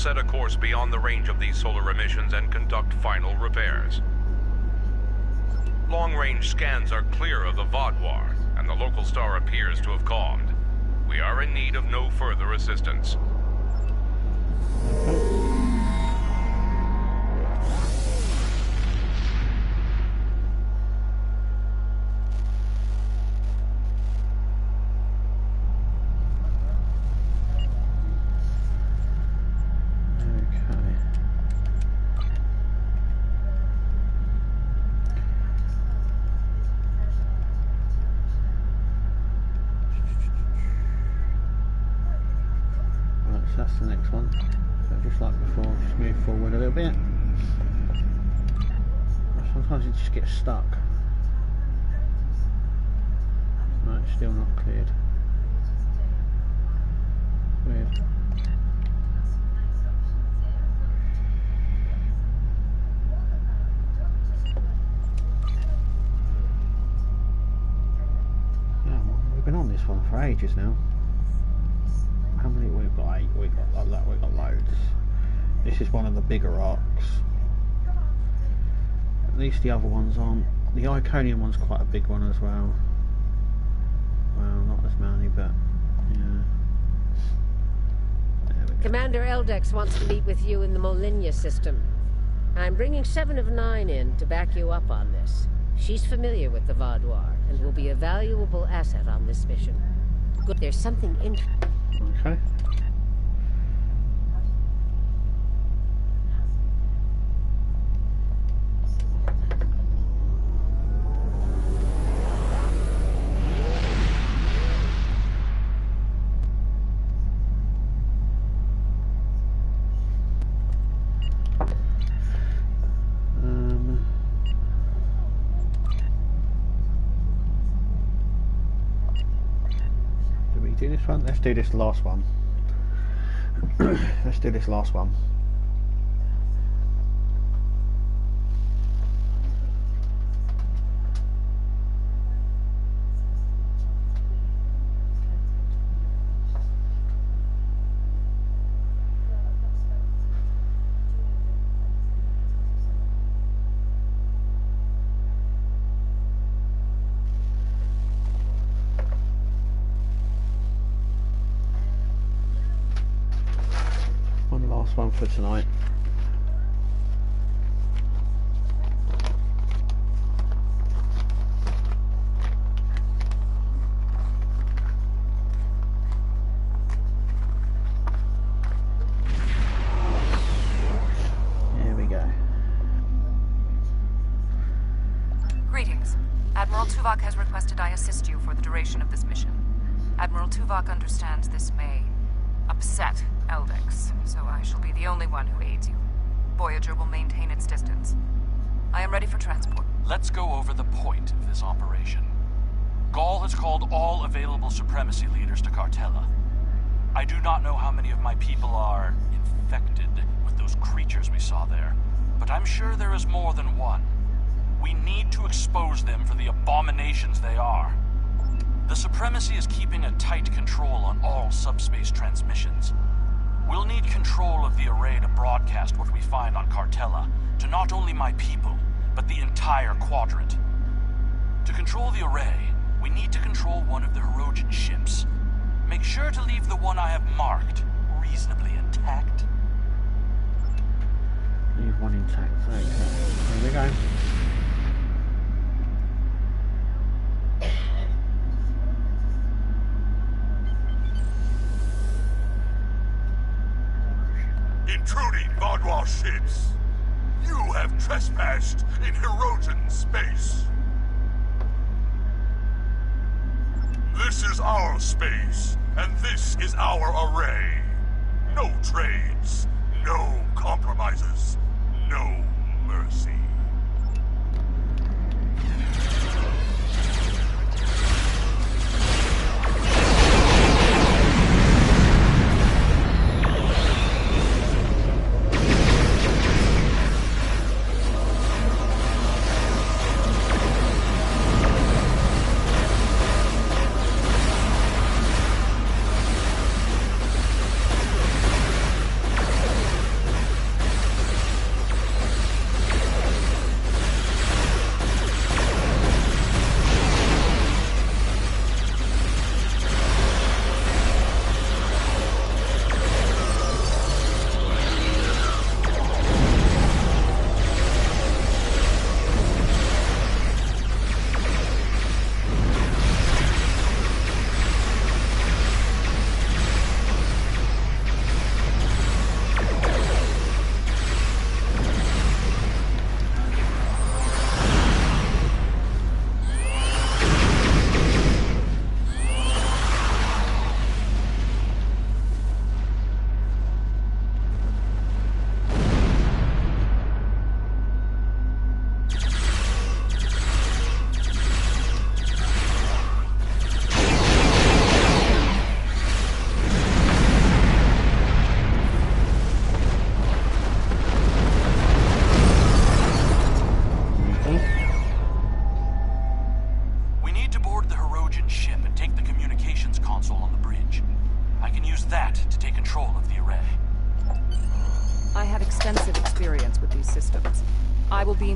set a course beyond the range of these solar emissions and conduct final repairs. Long-range scans are clear of the Vaadwaur, and the local star appears to have calmed. We are in need of no further assistance. That's the next one. So just like before, just move forward a little bit. Sometimes it just gets stuck. No, it's still not cleared. Weird. Yeah, well, we've been on this one for ages now. How many we've got? 8. We've got loads. This is one of the bigger arcs. At least the other ones aren't. The Iconium one's quite a big one as well. Well, not as many, but yeah. There we go. Commander Eldex wants to meet with you in the Molinia system. I'm bringing 7 of 9 in to back you up on this. She's familiar with the Vaadwaur and will be a valuable asset on this mission. Good. There's something interesting. Okay. Do this one? Let's do this last one. Let's do this last one. Last one for tonight. Here we go. Greetings. Admiral Tuvok has requested I assist you for the duration of this mission. Admiral Tuvok understands this may upset Eldex, so I shall be the only one who aids you. Voyager will maintain its distance. I am ready for transport. Let's go over the point of this operation. Gaul has called all available supremacy leaders to Cartella. I do not know how many of my people are infected with those creatures we saw there, but I'm sure there is more than one. We need to expose them for the abominations they are. The Supremacy is keeping a tight control on all subspace transmissions. We'll need control of the array to broadcast what we find on Cartella to not only my people, but the entire quadrant. To control the array, we need to control one of the Hirogen ships. Make sure to leave the one I have marked reasonably intact. Leave one intact. Okay. Here we go. Intruding Vaadwaur ships. You have trespassed in Hirogen space. This is our space, and this is our array. No trades, no compromises, no mercy.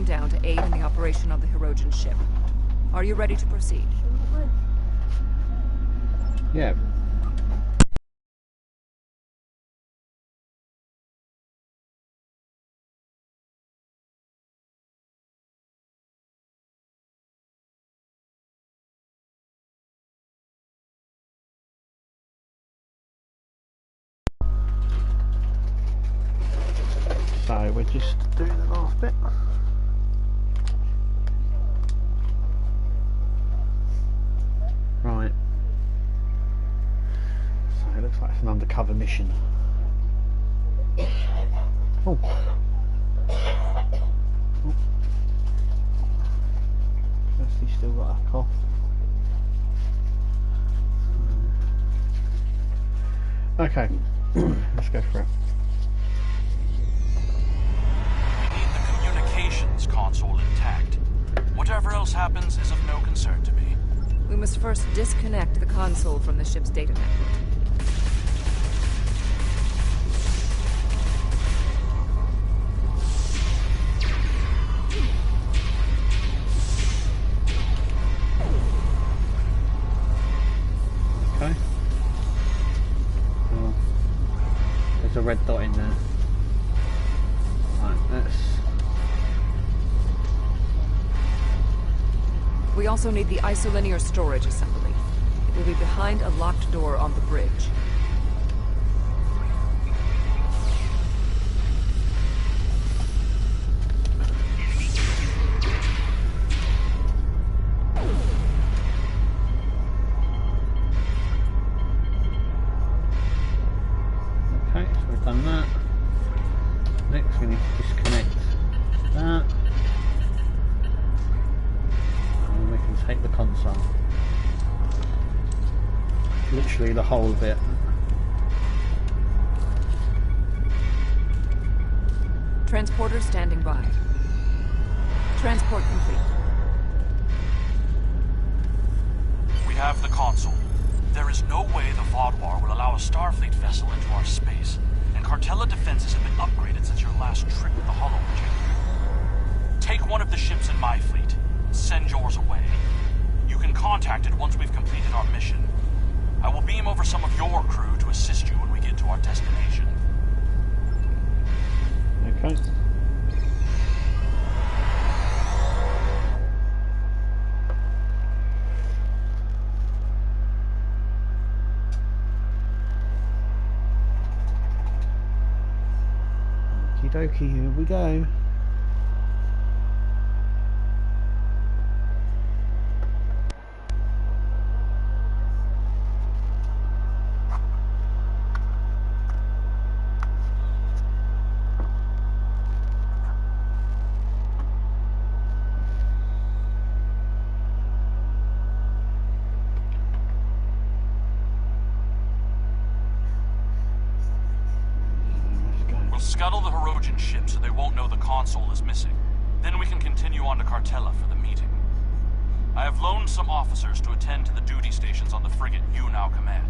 down to aid in the operation of the Hirogen ship. Are you ready to proceed? Yeah. So we're just doing the last bit. Right. So it looks like it's an undercover mission. Oh. He's still got a cough. Okay. Let's go for it. Communications console intact. Whatever else happens is of no concern to me. We must first disconnect the console from the ship's data network. Okay. Oh. There's a red dot in there. Right, let's... We also need the isolinear storage assembly. It will be behind a locked door on the bridge. Okay, so we've done that. Next we need to disconnect that. And we can take the console. Literally the whole of it. Transporter standing by. Transport complete. We have the console. There is no way the Vaadwaur will allow a Starfleet vessel into our space, and Cartella defenses have been upgraded since your last trip with the Hollow Projector. Take one of the ships in my fleet, send yours away. You can contact it once we've completed our mission. I will beam over some of your crew to assist you when we get to our destination. Okay. Okie dokie, here we go. We'll scuttle the Hirogen ship so they won't know the console is missing. Then we can continue on to Cartella for the meeting. I have loaned some officers to attend to the duty stations on the frigate you now command.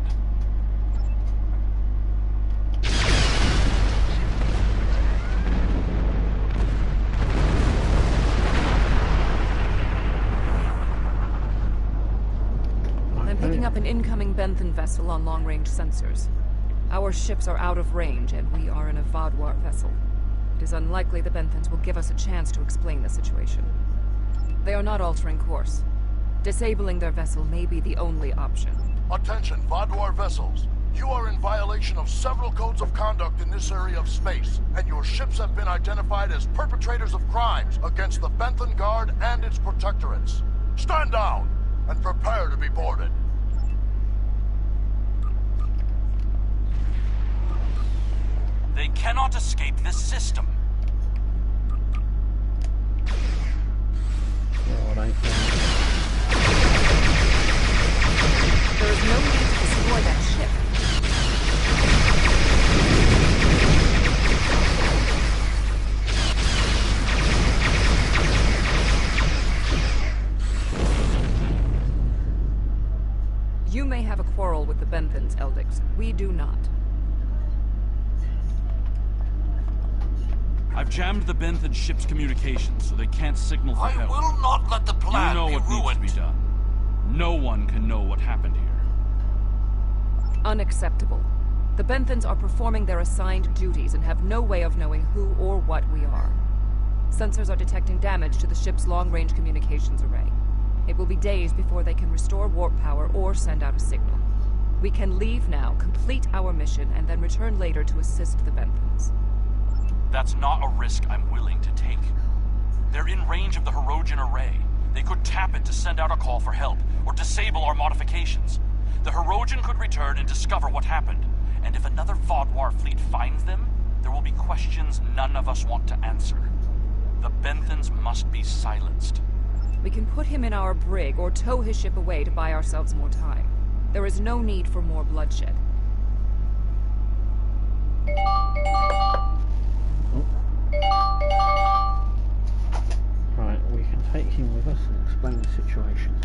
I'm picking up an incoming Benthen vessel on long-range sensors. Our ships are out of range, and we are in a Vaadwaur vessel. It is unlikely the Benthens will give us a chance to explain the situation. They are not altering course. Disabling their vessel may be the only option. Attention, Vaadwaur vessels. You are in violation of several codes of conduct in this area of space, and your ships have been identified as perpetrators of crimes against the Benthen Guard and its protectorates. Stand down, and prepare to be boarded. They cannot escape this system. There is no need to destroy that ship. You may have a quarrel with the Benthens, Eldix. We do not. I've jammed the Benthen ship's communications so they can't signal for help. I will not let the plan You know be what ruined. needs to be done. No one can know what happened here. Unacceptable. The Benthens are performing their assigned duties and have no way of knowing who or what we are. Sensors are detecting damage to the ship's long-range communications array. It will be days before they can restore warp power or send out a signal. We can leave now, complete our mission, and then return later to assist the Benthens. That's not a risk I'm willing to take. They're in range of the Hirogen array. They could tap it to send out a call for help, or disable our modifications. The Hirogen could return and discover what happened. And if another Vodwar fleet finds them, there will be questions none of us want to answer. The Benthens must be silenced. We can put him in our brig or tow his ship away to buy ourselves more time. There is no need for more bloodshed. Right, we can take him with us and explain the situation.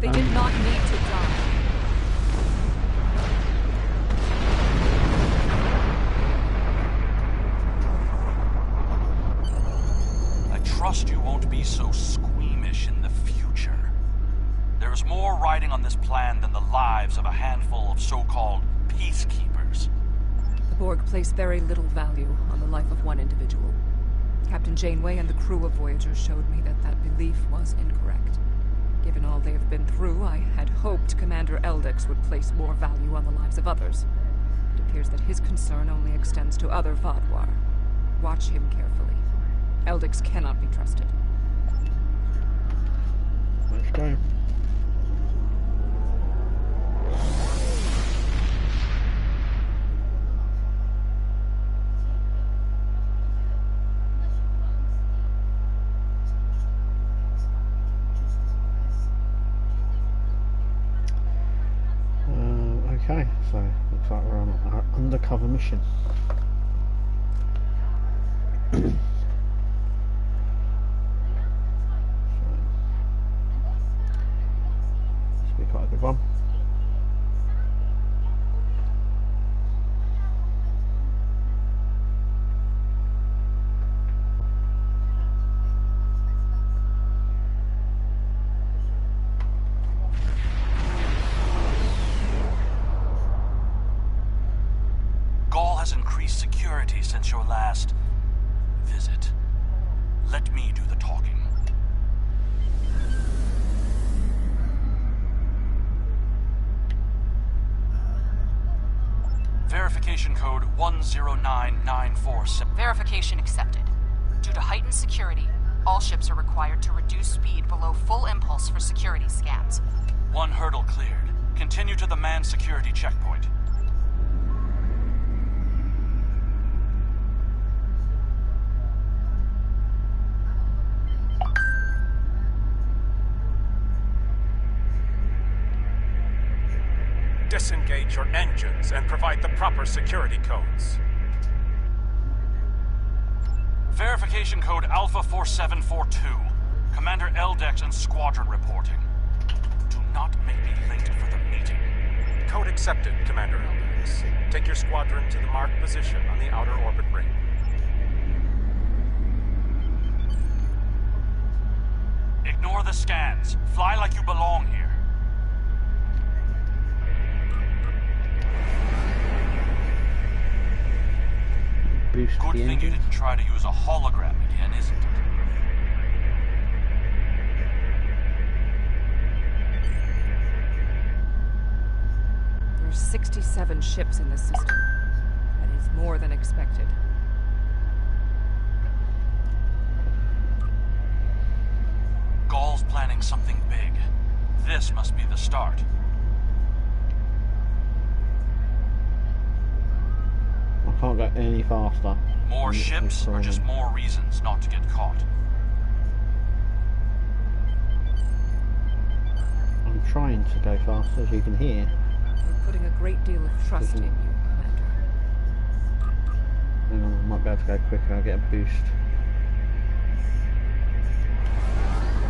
They did not need to die. I trust you won't be so squeamish in the future. There's more riding on this plan than the lives of a handful of so-called peacekeepers. The Borg place very little value on the life of one individual. Captain Janeway and the crew of Voyager showed me that that belief was incorrect. Given all they have been through, I had hoped Commander Eldix would place more value on the lives of others. It appears that his concern only extends to other Vodwar. Watch him carefully. Eldix cannot be trusted. Let's go. Okay, so looks like we're on our undercover mission. This will be quite a good one. Increased security since your last visit. Let me do the talking. Verification code 109947. Verification accepted. Due to heightened security, all ships are required to reduce speed below full impulse for security scans. One hurdle cleared. Continue to the manned security checkpoint. Disengage your engines and provide the proper security codes. Verification code Alpha 4742. Commander Eldex and Squadron reporting. Do not make me late for the meeting. Code accepted, Commander Eldex. Take your squadron to the marked position on the outer orbit ring. Ignore the scans. Fly like you belong here. Boost Good the thing you didn't try to use a hologram again, isn't it? There are 67 ships in this system. That is more than expected. Gaul's planning something big. This must be the start. I can't go any faster. More ships or just more reasons not to get caught? I'm trying to go faster, as you can hear. We're putting a great deal of trust in you, Commander. Hang on, I might be able to go quicker. I'll get a boost.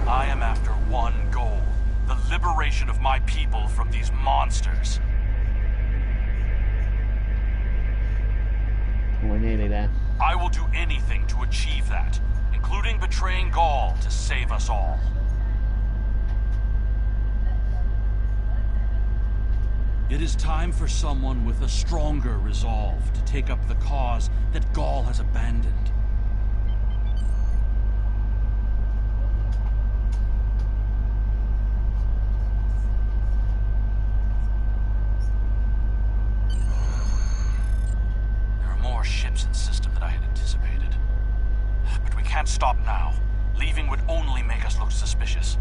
I am after one goal. The liberation of my people from these monsters. nearly there. I will do anything to achieve that, including betraying Gaul to save us all. It is time for someone with a stronger resolve to take up the cause that Gaul has abandoned. There are more ships in the system than I had anticipated. But we can't stop now. Leaving would only make us look suspicious.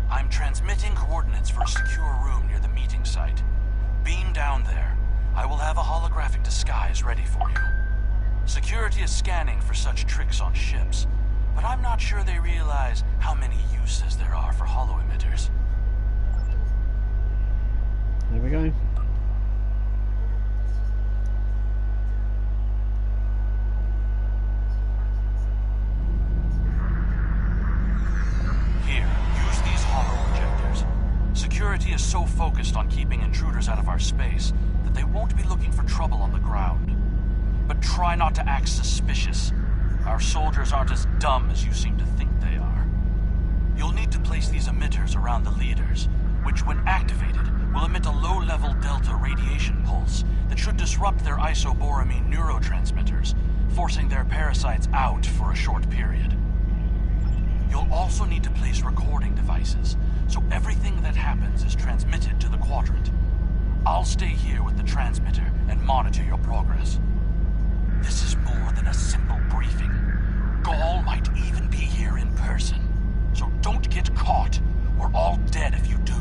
I'm transmitting coordinates for a secure room near the meeting site. Beam down there. I will have a holographic disguise ready for you. Security is scanning for such tricks on ships, but I'm not sure they realize how many uses there are for holo emitters. There we go. Here, use these holo projectors. Security is so focused on keeping intruders out of our space that they won't be looking for trouble on the ground. But try not to act suspicious. Our soldiers aren't as dumb as you seem to think they are. You'll need to place these emitters around the leaders, which when activated will emit a low-level delta radiation pulse that should disrupt their isoboramine neurotransmitters, forcing their parasites out for a short period. You'll also need to place recording devices, so everything that happens is transmitted to the quadrant. I'll stay here with the transmitter and monitor your progress. This is more than a simple briefing. Gaul might even be here in person. So don't get caught. We're all dead if you do.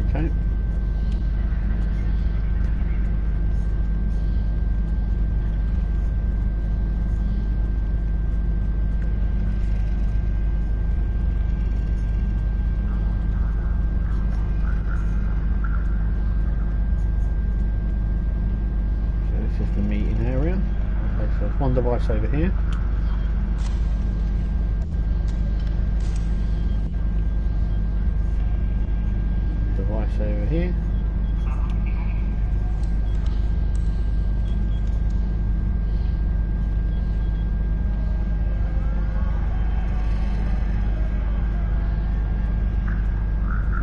Okay. This is the meeting area. Okay, so there's one device over here. Device over here.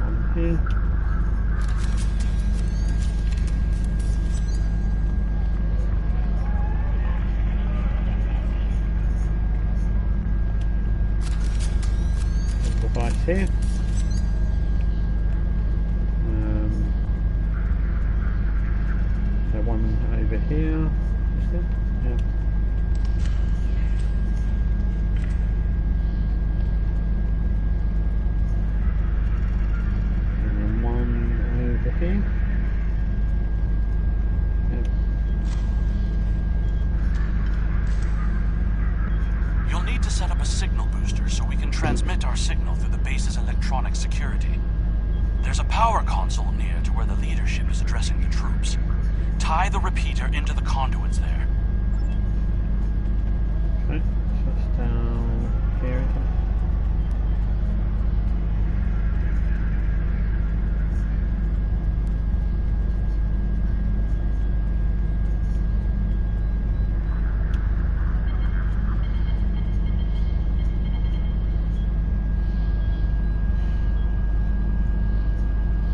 One here. Device here. So one over here. Is it? Yeah. And then one over here. You'll need to set up a signal booster so we can transmit our signal through the base's electronic security. There's a power console near to where the leadership is addressing the troops. Tie the repeater into the conduits there. Okay, so it's down here. Again.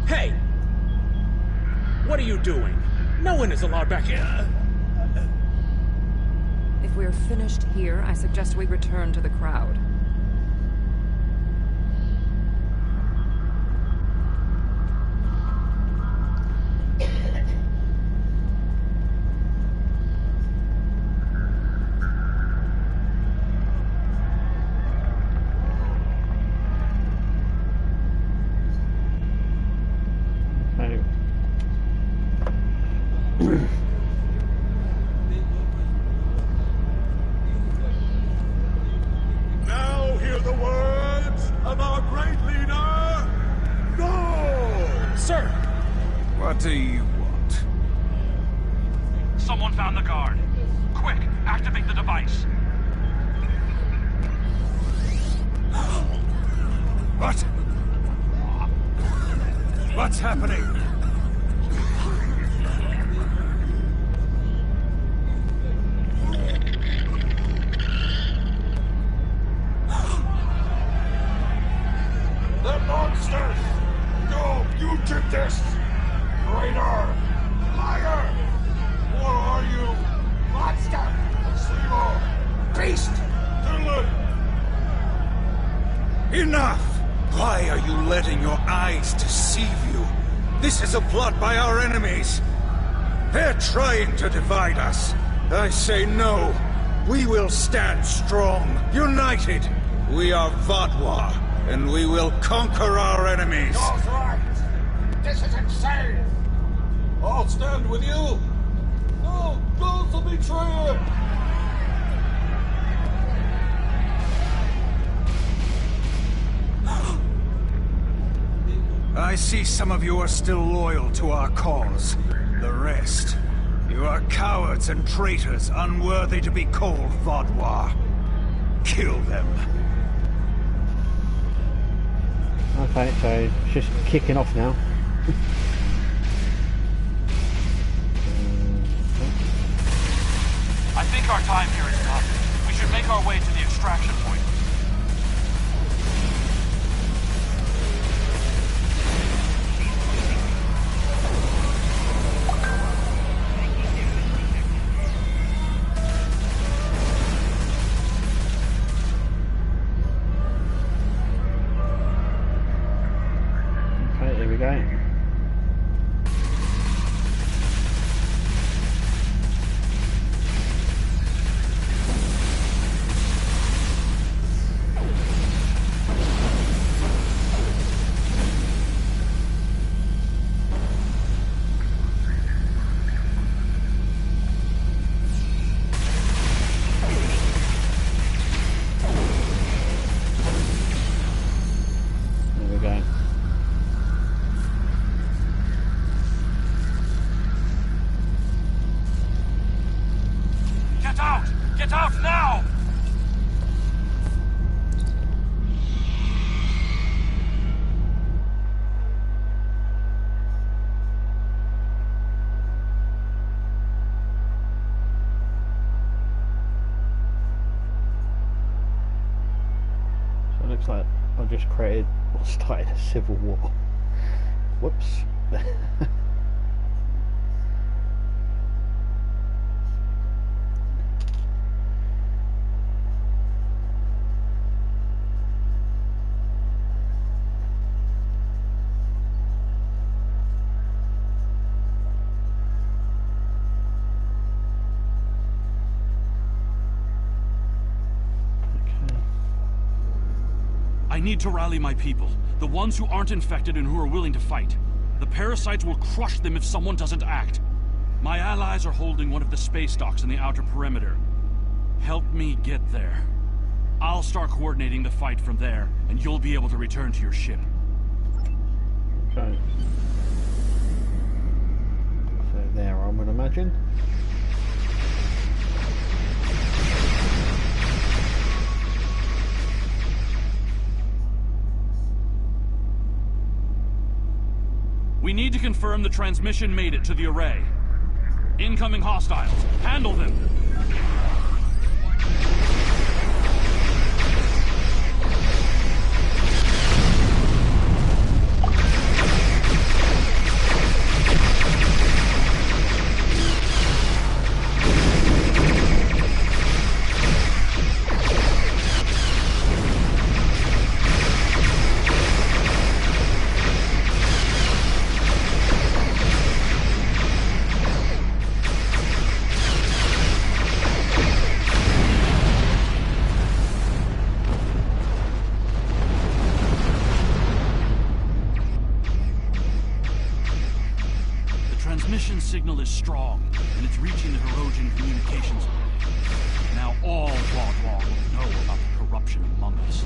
Hey! What are you doing? No one is allowed back here. If we're finished here, I suggest we return to the crowd. Now hear the words of our great leader, Gaul! Sir! What do you want? Someone found the guard. Quick, activate the device. What? What's happening? They're monsters! No, you did this! Traitor! Liar! What are you? Monster! Zero! Beast! Dylan! Enough! Why are you letting your eyes deceive you? This is a plot by our enemies. They're trying to divide us. I say no. We will stand strong, united. We are Vodwa, and we will conquer our enemies. That's right! This is insane! I'll stand with you! No, don't the betrayer! I see some of you are still loyal to our cause. The rest, you are cowards and traitors unworthy to be called Vodwa. Kill them. Okay, so it's just kicking off now. I think our time here is up. We should make our way to the extraction point. Okay, here we go. There we go. Get out! Get out now! So it looks like I've just created or started a civil war. Whoops. I need to rally my people. The ones who aren't infected and who are willing to fight. The parasites will crush them if someone doesn't act. My allies are holding one of the space docks in the outer perimeter. Help me get there. I'll start coordinating the fight from there, and you'll be able to return to your ship. Okay. So there, I would imagine. We need to confirm the transmission made it to the array. Incoming hostiles. Handle them! Transmission signal is strong, and it's reaching the Herodian communications array. Now all Vodwa will know about the corruption among us.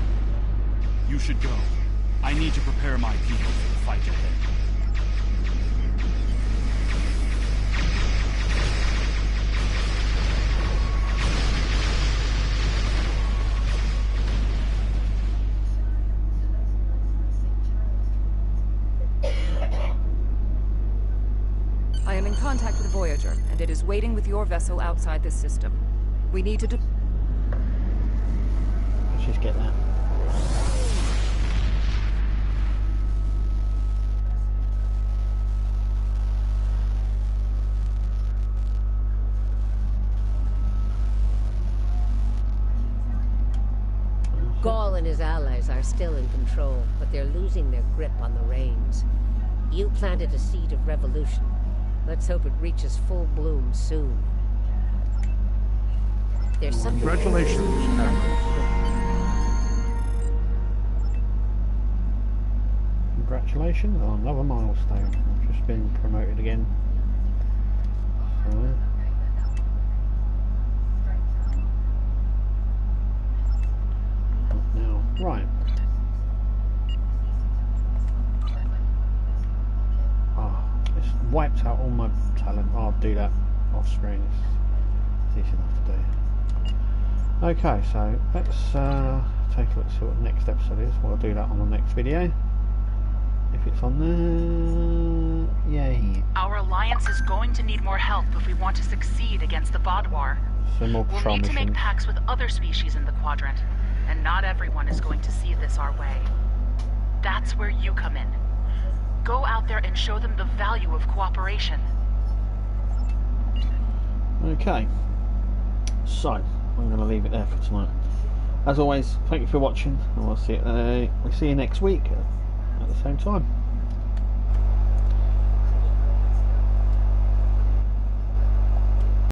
You should go. I need to prepare my people for the fight ahead. I am in contact with Voyager, and it is waiting with your vessel outside this system. We need to Let's just get that. Gaul and his allies are still in control, but they're losing their grip on the reins. You planted a seed of revolution. Let's hope it reaches full bloom soon. There's something... Congratulations, Congratulations on another milestone. I've just been promoted again. So, now, right. It's wiped out all my talent. I'll do that off screen. It's easy enough to do. Okay, so let's take a look at what the next episode is. We'll do that on the next video. If it's on there, yay. Our alliance is going to need more help if we want to succeed against the Vaadwaur. So more patrol We'll need to make missions. pacts with other species in the quadrant, and not everyone is going to see this our way. That's where you come in. Go out there and show them the value of cooperation. Okay, so I'm going to leave it there for tonight. As always, thank you for watching, and we'll see you next week at the same time.